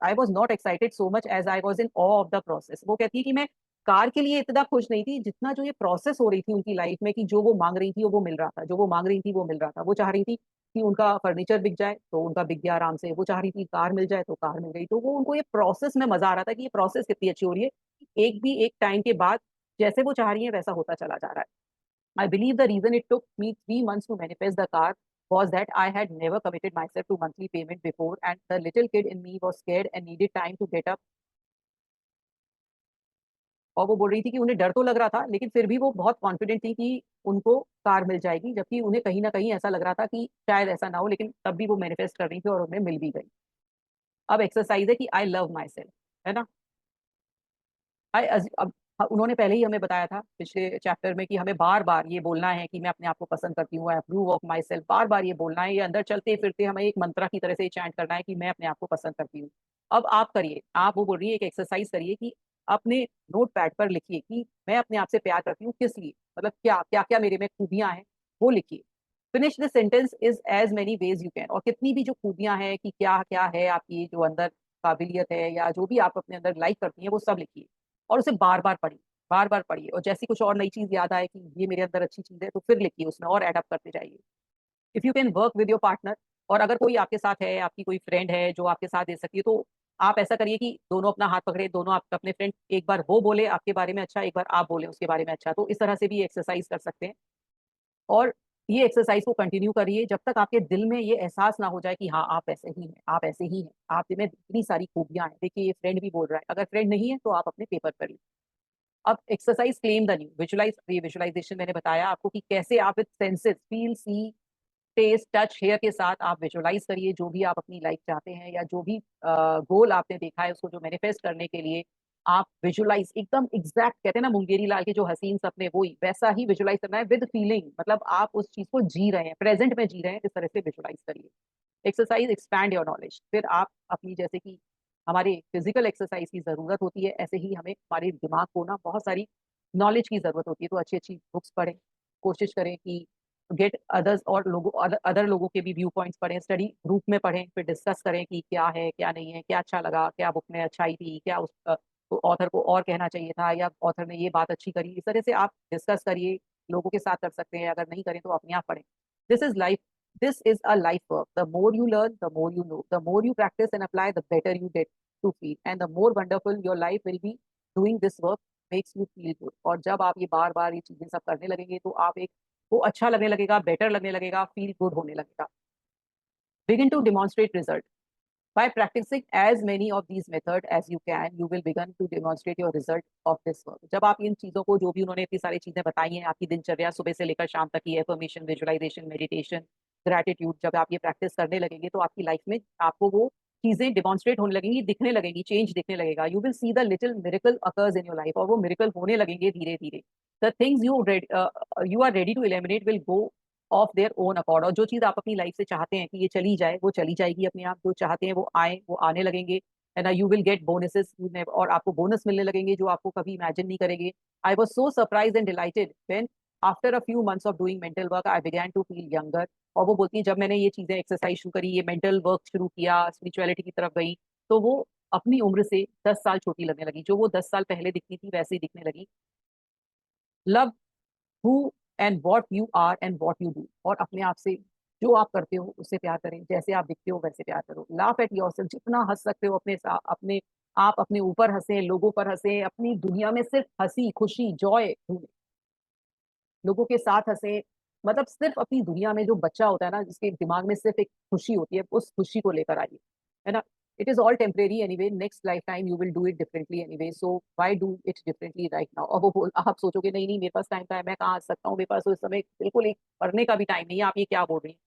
I was not excited so much as I was in awe of the process. वो कहती है कि मैं कार के लिए इतना खुश नहीं थी जितना जो ये प्रोसेस हो रही थी उनकी लाइफ में, कि जो वो मांग रही थी वो मिल रहा था, जो वो मांग रही थी वो मिल रहा था। वो चाह रही थी कि उनका फर्नीचर बिक जाए तो उनका बिक गया आराम से, वो चाह रही थी कार मिल जाए तो कार मिल गई। तो वो उनको ये प्रोसेस में मजा आ रहा था कि ये प्रोसेस कितनी अच्छी हो रही है, एक भी एक टाइम के बाद जैसे वो चाह रही है वैसा होता चला जा रहा है। I believe the reason it took me 3 months to manifest the car was that I had never committed myself to monthly payment before, and the little kid in me was scared and needed time to get up। और वो बोल रही थी कि उन्हें डर तो लग रहा था, लेकिन फिर भी वो बहुत कॉन्फिडेंट थी कि उनको कार मिल जाएगी, जबकि उन्हें कहीं ना कहीं ऐसा लग रहा था कि शायद ऐसा ना हो, लेकिन तब भी वो मैनिफेस्ट कर रही थी और उन्हें मिल भी गई। अब एक्सरसाइज है कि आई लव माई सेल्फ, है ना। आई अब उन्होंने पहले ही हमें बताया था पिछले चैप्टर में कि हमें बार बार ये बोलना है कि मैं अपने आप को पसंद करती हूँ, I approve of myself. बार बार ये बोलना है, ये अंदर चलते फिरते हमें एक मंत्रा की तरह से चैंट करना है कि मैं अपने आप को पसंद करती हूँ। अब आप करिए, आप वो बोल रही है एक एक्सरसाइज करिए कि अपने नोट पैड पर लिखिए कि मैं अपने आप से प्यार करती हूँ किस लिए, मतलब क्या क्या क्या मेरे में खूबियां हैं, वो लिखिए। Finish the sentence is as many ways you can. और कितनी भी जो खूबियां हैं कि क्या क्या है आपकी जो अंदर काबिलियत है या जो भी आप अपने अंदर लाइक करती हैं वो सब लिखिए, और उसे बार बार पढ़िए, बार बार पढ़िए। और जैसी कुछ और नई चीज याद आए कि ये मेरे अंदर अच्छी चीज है तो फिर लिखिए उसमें और एडअप करते जाइए। If you can work with your partner, और अगर कोई आपके साथ है, आपकी कोई फ्रेंड है जो आपके साथ दे सकती है, तो आप ऐसा करिए कि दोनों अपना हाथ पकड़े, दोनों आप अपने फ्रेंड, एक बार वो बोले आपके बारे में अच्छा, एक बार आप बोले उसके बारे में अच्छा। तो इस तरह से भी एक्सरसाइज कर सकते हैं। और ये एक्सरसाइज को कंटिन्यू करिए जब तक आपके दिल में ये एहसास ना हो जाए कि हाँ आप ऐसे ही हैं, आप ऐसे ही हैं, आप में इतनी सारी खूबियां हैं। देखिए ये फ्रेंड भी बोल रहा है, अगर फ्रेंड नहीं है तो आप अपने पेपर पर लिखिए। अब exercise claim the new visualise, ये विजुलाइजेशन मैंने बताया आपको कि कैसे आप with senses feel see taste touch hear के साथ आप विजुलाइज करिए जो भी आप अपनी लाइफ चाहते हैं, या जो भी गोल आपने देखा है उसको जो मैनिफेस्ट करने के लिए आप विजुलाइज एकदम एग्जैक्ट, कहते हैं ना मुंगेरी लाल के जो हसीन सपने, वही वैसा ही विजुलाइज करना है विद फीलिंग, मतलब आप उस चीज को जी रहे हैं, प्रेजेंट में जी रहे हैं, इस तरह से विजुलाइज करिए। Exercise expand your knowledge. फिर आप अपनी, जैसे कि हमारे फिजिकल एक्सरसाइज की जरूरत होती है, ऐसे ही हमें हमारे दिमाग को ना बहुत सारी नॉलेज की जरूरत होती है। तो अच्छी अच्छी बुक्स पढ़ें, कोशिश करें कि गेट अदर्स, और लोगों अदर लोगों के भी व्यू पॉइंट्स पढ़ें, स्टडी ग्रुप में पढ़ें, फिर डिस्कस करें कि क्या है क्या नहीं है, क्या अच्छा लगा, क्या बुक में अच्छाई थी, क्या उस ऑथर को और कहना चाहिए था, या ऑथर ने ये बात अच्छी करी। इस तरह से आप डिस्कस करिए, लोगों के साथ कर सकते हैं, अगर नहीं करें तो अपने आप पढ़ें। This is life, this is a life work. The more you learn, the more you know. The more you practice and apply, the better you get to feel. And the more wonderful your life will be doing this work makes you feel good. और जब आप ये बार बार ये चीजें सब करने लगेंगे तो आप एक, वो अच्छा लगने लगेगा, बेटर लगने लगेगा, फील गुड होने लगेगा। Begin to demonstrate result. By practicing as many of these methods as you can, you will begin to demonstrate your result of this work. जब आप इन चीजों को, जो भी उन्होंने इतनी सारी चीजें बताई हैं, आपकी दिनचर्या सुबह से लेकर शाम तक की एफर्मेशन, विजुअलाइजेशन, मेडिटेशन, ग्रेटिट्यूड, जब आप ये प्रैक्टिस करने लगेंगे तो आपकी लाइफ में आपको वो चीजें डिमॉन्स्ट्रेट होने लगेंगी, दिखने लगेंगी, चेंज दिखने लगेगा. You will see the little miracle occurs in your life, और वो मिरेकल होने लगेंगे धीरे धीरे. The things you are ready to eliminate will go off their own accord. और जो चीज आप अपनी लाइफ से चाहते हैं कि ये चली जाए, वो चली जाएगी अपने आप. जो चाहते हैं वो आए, वो आने लगेंगे. And you will get bonuses, और आपको बोनस मिलने लगेंगे जो आपको कभी इमेजिन नहीं करेंगे. I was so surprise and delighted when after a few months of doing mental work I began to feel younger. और वो बोलती है जब मैंने ये चीजें, एक्सरसाइज शुरू करी, ये मेंटल वर्क शुरू किया, स्पिरिचुअलिटी की तरफ गई, तो वो अपनी उम्र से 10 साल छोटी लगने लगी. जो वो 10 साल पहले दिखती थी वैसे ही दिखने लगी. Love who and what you are and what you do. और अपने आप से, जो आप करते हो उससे प्यार करें, जैसे आप दिखते हो वैसे प्यार करो. लाफ एट योरसेल्फ, जितना हंस सकते हो अपने आप अपने ऊपर हंसे, लोगों पर हंसे, अपनी दुनिया में सिर्फ हंसी खुशी जॉय ढूंढे, लोगों के साथ हंसे. मतलब सिर्फ अपनी दुनिया में जो बच्चा होता है ना, जिसके दिमाग में सिर्फ एक खुशी होती है, उस खुशी को लेकर आइए, है ना. It is all temporary anyway, next life time you will do it differently anyway, so why do it differently right now. और वो आप सोचोगे नहीं नहीं मेरे पास टाइम का है, मैं कहाँ आ सकता हूँ, मेरे पास तो इस समय बिल्कुल एक पढ़ने का भी टाइम नहीं है, आप ये क्या बोल रही हैं.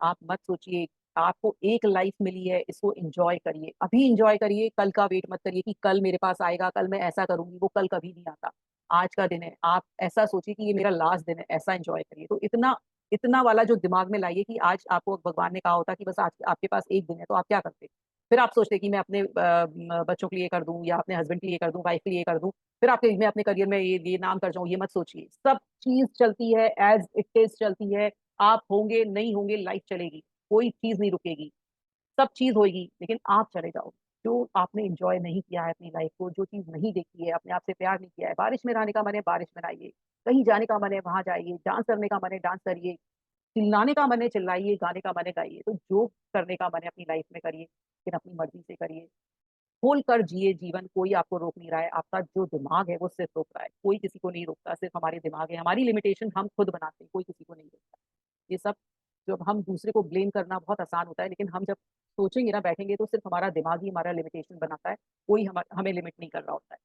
आप मत सोचिए. आपको एक लाइफ मिली है, इसको एंजॉय करिए, अभी एंजॉय करिए. कल का वेट मत करिए कि कल मेरे पास आएगा, कल मैं ऐसा करूंगी. वो कल कभी नहीं आता. आज का दिन है, आप ऐसा सोचिए कि ये मेरा लास्ट दिन है, ऐसा एंजॉय करिए. तो इतना इतना वाला जो दिमाग में लाइए कि आज आपको भगवान ने कहा होता कि बस आज आपके पास एक दिन है, तो आप क्या करते. फिर आप सोचते कि मैं अपने बच्चों के लिए कर दूं, या अपने हस्बैंड के लिए कर दूं, वाइफ के लिए कर दूं. फिर आपके, मैं अपने करियर में ये नाम कर जाऊं, ये मत सोचिए. सब चीज चलती है एज इट इज चलती है. आप होंगे नहीं होंगे, लाइफ चलेगी, कोई चीज नहीं रुकेगी, सब चीज होगी, लेकिन आप चले जाओ. जो आपने एंजॉय नहीं किया है अपनी लाइफ को, जो चीज नहीं देखी है, अपने आप से प्यार नहीं किया है, बारिश में रहने का मन है बारिश में रहिए, कहीं जाने का मन है वहां जाइए, डांस करने का मन है डांस करिए, चिल्लाने का मन है चिल्लाइए, गाने का मन है गाइए. तो जो करने का मन है अपनी लाइफ में करिए, लेकिन अपनी मर्जी से करिए. खोल कर जिए जीवन, कोई आपको रोक नहीं रहा है. आपका जो दिमाग है वो सिर्फ रोक रहा है, कोई किसी को नहीं रोकता. सिर्फ हमारे दिमाग है, हमारी लिमिटेशन हम खुद बनाते हैं, कोई किसी को नहीं रोकता. ये सब, जब हम दूसरे को ब्लेम करना बहुत आसान होता है, लेकिन हम जब सोचेंगे ना, बैठेंगे, तो सिर्फ हमारा दिमाग ही हमारा लिमिटेशन बनाता है. कोई हमें लिमिट नहीं कर रहा होता है.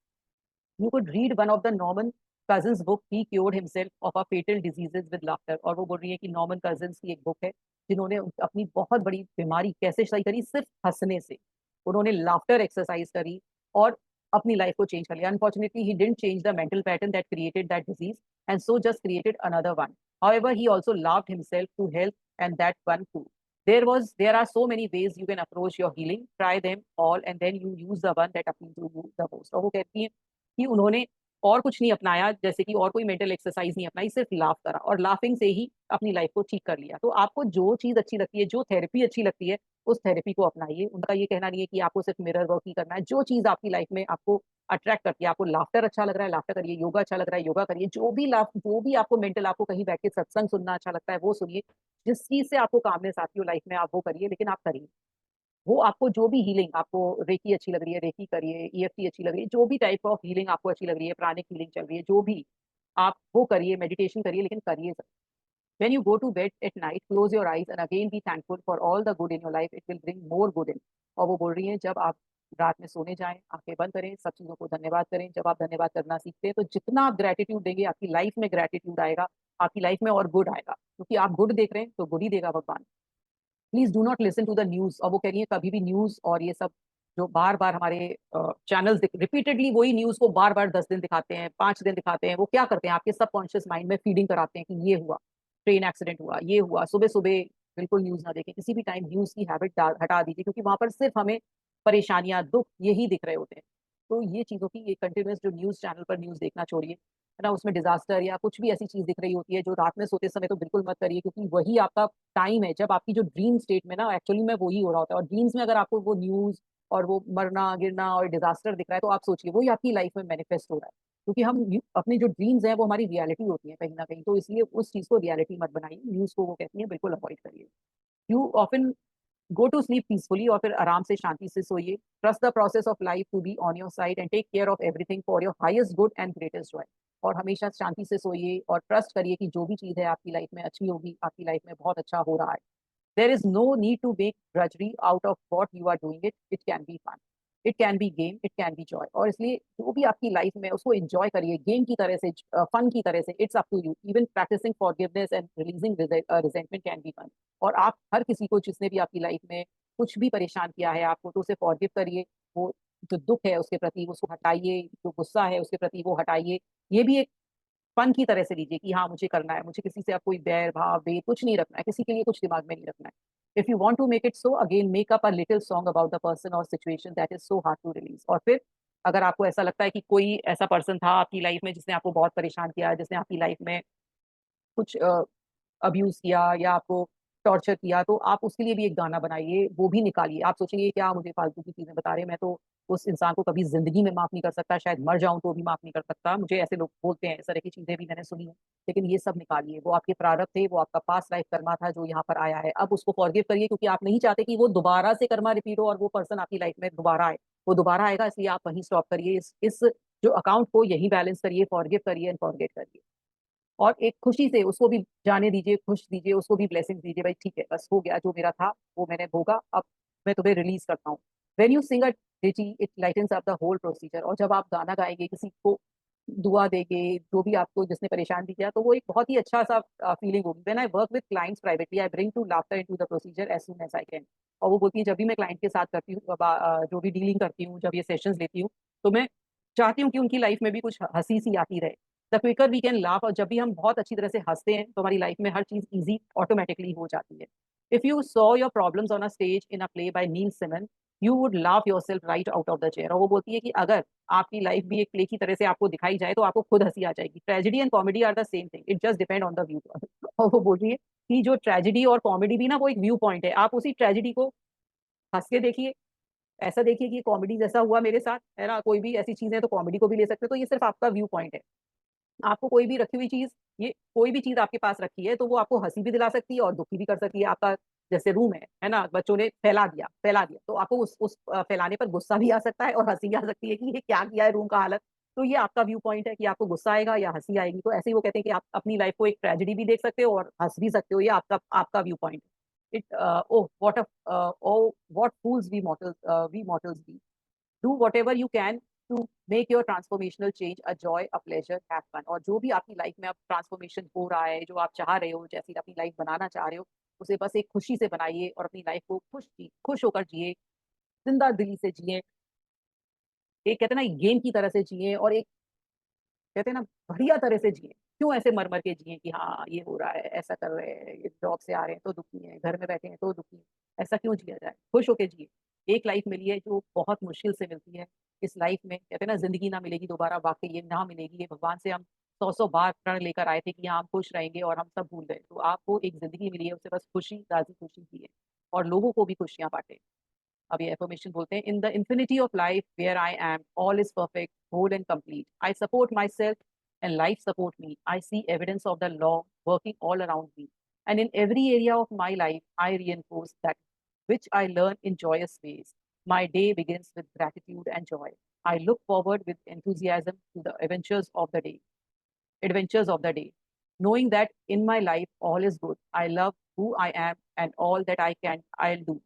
You could read one of the Norman Cousins book. He cured himself of a fatal diseases with laughter. और वो बोल रही है कि नॉर्मन कजिन्स की एक बुक है, जिन्होंने अपनी बहुत बड़ी बीमारी कैसे सही करी, सिर्फ हंसने से. उन्होंने लाफ्टर एक्सरसाइज करी और अपनी लाइफ को चेंज कर लिया. Unfortunately he didn't change the mental pattern that created that disease, and so just created another one. However, he also loved himself to help, and that one too. There are so many ways you can approach your healing. Try them all, and then you use the one that appeals to you the most. और वो कहती है कि उन्होंने और कुछ नहीं अपनाया, जैसे कि और कोई मेंटल एक्सरसाइज नहीं अपनाई, सिर्फ लाफ करा, और लाफिंग से ही अपनी लाइफ को ठीक कर लिया. तो आपको जो चीज अच्छी लगती है, जो थेरेपी अच्छी लगती है, उस थेरेपी को अपनाइए. उनका ये कहना नहीं है कि आपको सिर्फ मिरर वर्क ही करना है. जो चीज आपकी लाइफ में आपको अट्रैक्ट करती है, आपको लाफ्टर अच्छा लग रहा है लाफ्टर करिए, योगा अच्छा लग रहा है योगा करिए, जो भी आपको मेंटल, आपको कहीं बैठ के सत्संग सुनना अच्छा लगता है वो सुनिए. जिस चीज से आपको कामनेस आती हो लाइफ में, आप वो करिए, लेकिन आप करिए. वो आपको जो भी हीलिंग, आपको रेकी अच्छी लग रही है रेकी करिए, ईएफटी अच्छी लग रही है, जो भी टाइप ऑफ हीलिंग आपको अच्छी लग रही है, प्राणिक हीलिंग चल रही है, जो भी, आप वो करिए, मेडिटेशन करिए, लेकिन करिए. When you go to bed at night, close your eyes and again be thankful for all the good in your life. It will bring more good in. और वो बोल रही है जब आप रात में सोने जाएं, आंखें बंद करें, सब चीजों को धन्यवाद करें. जब आप धन्यवाद करना सीखते हैं, तो जितना आप ग्रेटिट्यूड देंगे, आपकी लाइफ में ग्रेटिट्यूड आएगा, आपकी लाइफ में और गुड आएगा, क्योंकि आप गुड देख रहे हैं तो गुड ही देगा भगवान. Please do not listen to the news. और वो कह रही है कभी भी न्यूज और ये सब जो बार बार हमारे चैनल्स रिपीटेडली वही न्यूज को बार बार 10 दिन दिखाते हैं, 5 दिन दिखाते हैं, वो क्या करते हैं, आपके सबकॉन्शियस माइंड में फीडिंग कराते हैं कि ये हुआ, ट्रेन एक्सीडेंट हुआ, ये हुआ. सुबह सुबह बिल्कुल न्यूज ना देखें, किसी भी टाइम न्यूज की हैबिट हटा दीजिए, क्योंकि वहां पर सिर्फ हमें परेशानियां, दुख यही दिख रहे होते हैं. तो ये चीजों की, ये कंटिन्यूस जो न्यूज चैनल पर न्यूज देखना छोड़िए, है ना. उसमें डिजास्टर या कुछ भी ऐसी चीज दिख रही होती है जो रात में सोते समय, तो बिल्कुल मत करिए, क्योंकि वही आपका टाइम है जब आपकी जो ड्रीम स्टेट में ना, एक्चुअली में वही हो रहा होता है. और ड्रीम्स में अगर आपको वो न्यूज और वो मरना गिरना और डिजास्टर दिख रहा है, तो आप सोचिए वही आपकी लाइफ में मैनिफेस्ट हो रहा है. क्योंकि हम अपनी जो ड्रीम्स हैं वो हमारी रियलिटी होती है कहीं ना कहीं, तो इसलिए उस चीज को रियलिटी मत बनाइए. न्यूज को, वो कहती है, बिल्कुल अवॉइड करिए. You often go to sleep peacefully, और फिर आराम से शांति से सोइए. Trust the process of life to be on your side and take care of everything for your highest good and greatest joy. और हमेशा शांति से सोइए और ट्रस्ट करिए कि जो भी चीज है आपकी लाइफ में अच्छी होगी, आपकी लाइफ में बहुत अच्छा हो रहा है. There is no need to make drudgery out of what you are doing. It can be fun, it can be game, it can be joy. और इसलिए जो भी आपकी लाइफ में उसको एंजॉय करिए, गेम की तरह से, फन की तरह से. It's up to you. Even practising forgiveness and releasing resentment can be fun. और आप हर किसी को जिसने भी आपकी लाइफ में कुछ भी परेशान किया है आपको, तो उसे फॉरगिव करिए. वो जो दुख है उसके प्रति उसको हटाइए, जो गुस्सा है उसके प्रति वो हटाइए. ये भी एक फन की तरह से लीजिए कि हाँ मुझे करना है, मुझे किसी से अब कोई बैर भाव भेद कुछ नहीं रखना है, किसी के लिए कुछ दिमाग में नहीं रखना है. If you want to make it so, again make up a little song about the person और situation that is so hard to release. और फिर अगर आपको ऐसा लगता है कि कोई ऐसा पर्सन था आपकी लाइफ में जिसने आपको बहुत परेशान किया, जिसने आपकी लाइफ में कुछ अब्यूज किया या आपको टॉर्चर किया, तो आप उसके लिए भी एक गाना बनाइए, वो भी निकालिए. आप सोचेंगे क्या मुझे फालतू की चीजें बता रहे हैं, मैं तो उस इंसान को कभी जिंदगी में माफ नहीं कर सकता, शायद मर जाऊं तो भी माफ नहीं कर सकता. मुझे ऐसे लोग बोलते हैं, इस तरह की चीजें भी मैंने सुनी है. लेकिन ये सब निकालिए, वो आपके प्रारब्ध थे, वो आपका पास्ट लाइफ कर्मा था जो यहाँ पर आया है. अब उसको फॉरगिव करिए, क्योंकि आप नहीं चाहते कि वो दोबारा से कर्मा रिपीट हो और वो पर्सन आपकी लाइफ में दोबारा आए. वो दोबारा आएगा, इसलिए आप वहीं स्टॉप करिए. इस जो अकाउंट को यही बैलेंस करिए, फॉरगिव करिए एंड फॉरगेट करिए. और एक खुशी से उसको भी जाने दीजिए, खुश दीजिए, उसको भी ब्लेसिंग दीजिए. भाई ठीक है, बस हो गया, जो मेरा था वो मैंने भोगा, अब मैं तुम्हें रिलीज करता हूँ. When you sing a ditty it lightens up the whole procedure. और जब आप गाना गाएंगे, किसी को दुआ देंगे, जो भी आपको जिसने परेशान भी किया, तो वो एक बहुत ही अच्छा सा फीलिंग होगी. When I work with clients privately I bring to laughter into the procedure as soon as I can. और वो बोलती है जब भी मैं क्लाइंट के साथ करती हूँ, जो भी डीलिंग करती हूँ, जब ये सेशंस लेती हूँ, तो मैं चाहती हूँ कि उनकी लाइफ में भी कुछ हंसी सी आती रहे. The quicker we can laugh. और जब भी हम बहुत अच्छी तरह से हंसते हैं तो हमारी लाइफ में हर चीज ईजी ऑटोमेटिकली हो जाती है. If you saw your problems on a stage in a play by Neil Simon, you would laugh yourself right out of the chair. और वो बोलती है कि अगर आपकी लाइफ भी एक प्ले की तरह से आपको दिखाई जाए तो आपको खुद हंसी आ जाएगी. Tragedy and comedy are the same thing, it just depend on the view. और वो बोल रही है कि जो ट्रेजेडी और कॉमेडी भी ना, वो एक व्यू पॉइंट है. आप उसी ट्रेजेडी को हंस के देखिए, ऐसा देखिए कि कॉमेडी जैसा हुआ मेरे साथ, है ना, कोई भी ऐसी चीज है तो कॉमेडी को भी ले सकते हो. तो ये सिर्फ आपका व्यू पॉइंट है. आपको कोई भी रखी हुई चीज, ये कोई भी चीज आपके पास रखी है तो वो आपको हंसी भी दिला सकती है और दुखी भी कर सकती है. आपका जैसे रूम है ना, बच्चों ने फैला दिया तो आपको उस फैलाने पर गुस्सा भी आ सकता है और हंसी भी आ सकती है कि ये क्या किया है रूम का हालत. तो ये आपका व्यू पॉइंट है कि आपको गुस्सा आएगा या हंसी आएगी. तो ऐसे ही वो कहते हैं कि आप अपनी लाइफ को एक ट्रेजेडी भी देख सकते हो और हंस भी सकते हो. ये आपका आपका व्यू पॉइंट है. It oh what oh what fools we mortals be. Do whatever you can to make your transformational change a joy, a pleasure, have fun. और जो भी आपकी लाइफ में अब ट्रांसफॉर्मेशन हो रहा है, जो आप चाह रहे हो, जैसी अपनी लाइफ बनाना चाह रहे हो, उसे बस एक खुशी से बनाइए और अपनी लाइफ को खुश होकर जिए, जिंदा दिली से जिए. एक कहते हैं ना गेम की तरह से जिए, और एक कहते हैं ना बढ़िया तरह से जिए. क्यों ऐसे मर मर के जिए कि हाँ ये हो रहा है, ऐसा कर रहे हैं, ये जॉब से आ रहे हैं तो दुखी हैं, घर में बैठे हैं तो दुखी हैं. ऐसा क्यों जिया जाए, खुश होके जिए. एक लाइफ मिली है जो बहुत मुश्किल से मिलती है. इस लाइफ में कहते हैं ना जिंदगी ना मिलेगी दोबारा, वाकई ये ना मिलेगी. ये भगवान से हम सौ सौ बार प्रण लेकर आए थे कि हाँ हम खुश रहेंगे और हम सब भूल गए. तो आपको एक जिंदगी मिली है, उसे बस खुशी राजी खुशी जिए और लोगों को भी खुशियां बांटे. अब ये एफर्मेशन बोलते हैं, in the infinity of life where I am all is perfect whole and complete, I support myself and life support me, I see evidence of the law working all around me, and in every area of my life I reinforce that which I learn in joyous ways. My day begins with gratitude and joy. I look forward with enthusiasm to the adventures of the day, knowing that in my life all is good. I love who I am and all that I'll do.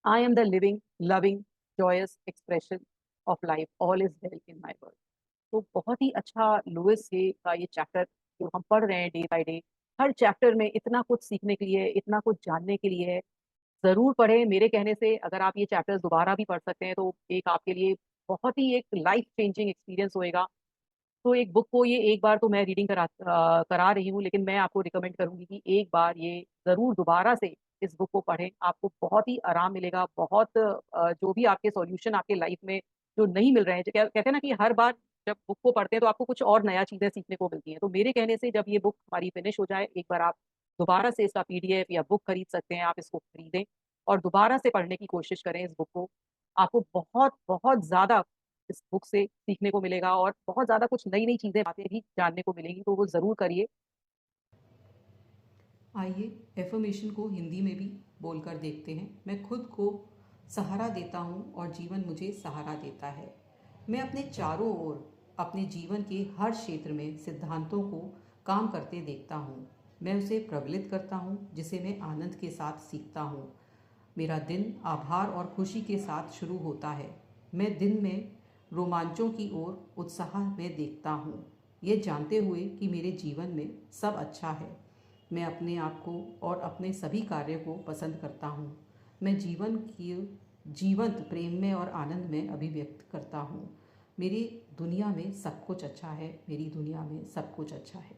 I am the living, loving, joyous expression of life. All is well in my world. तो बहुत ही अच्छा Louis हे का ये chapter जो हम पढ़ रहे हैं day by day. Her chapter में इतना कुछ सीखने के लिए, इतना कुछ जानने के लिए है. जरूर पढ़ें. मेरे कहने से अगर आप ये चैप्टर्स दोबारा भी पढ़ सकते हैं तो एक आपके लिए बहुत ही एक लाइफ चेंजिंग एक्सपीरियंस होएगा. तो एक बुक को ये एक बार तो मैं रीडिंग करा रही हूँ, लेकिन मैं आपको रिकमेंड करूंगी कि एक बार ये जरूर दोबारा से इस बुक को पढ़ें. आपको बहुत ही आराम मिलेगा. बहुत जो भी आपके सॉल्यूशन आपके लाइफ में जो नहीं मिल रहे हैं, कहते हैं ना कि हर बार जब बुक को पढ़ते हैं तो आपको कुछ और नया चीजें सीखने को मिलती हैं. तो मेरे कहने से जब ये बुक हमारी फिनिश हो जाए, एक बार आप दोबारा से इसका पीडीएफ या बुक खरीद सकते हैं. आप इसको खरीदें और दोबारा से पढ़ने की कोशिश करें इस बुक को. आपको बहुत बहुत ज्यादा इस बुक से सीखने को मिलेगा और बहुत ज्यादा कुछ नई नई चीजें बातें भी जानने को मिलेंगी. तो वो जरूर करिए. आइए एफर्मेशन को हिंदी में भी बोलकर देखते हैं. मैं खुद को सहारा देता हूँ और जीवन मुझे सहारा देता है. मैं अपने चारों ओर अपने जीवन के हर क्षेत्र में सिद्धांतों को काम करते देखता हूँ. मैं उसे प्रज्वलित करता हूँ, जिसे मैं आनंद के साथ सीखता हूँ। मेरा दिन आभार और खुशी के साथ शुरू होता है। मैं दिन में रोमांचों की ओर उत्साह में देखता हूँ, ये जानते हुए कि मेरे जीवन में सब अच्छा है। मैं अपने आप को और अपने सभी कार्यों को पसंद करता हूँ। मैं जीवन की जीवंत प्रेम में और आनंद में अभिव्यक्त करता हूँ। मेरी दुनिया में सब कुछ अच्छा है, मेरी दुनिया में सब कुछ अच्छा है।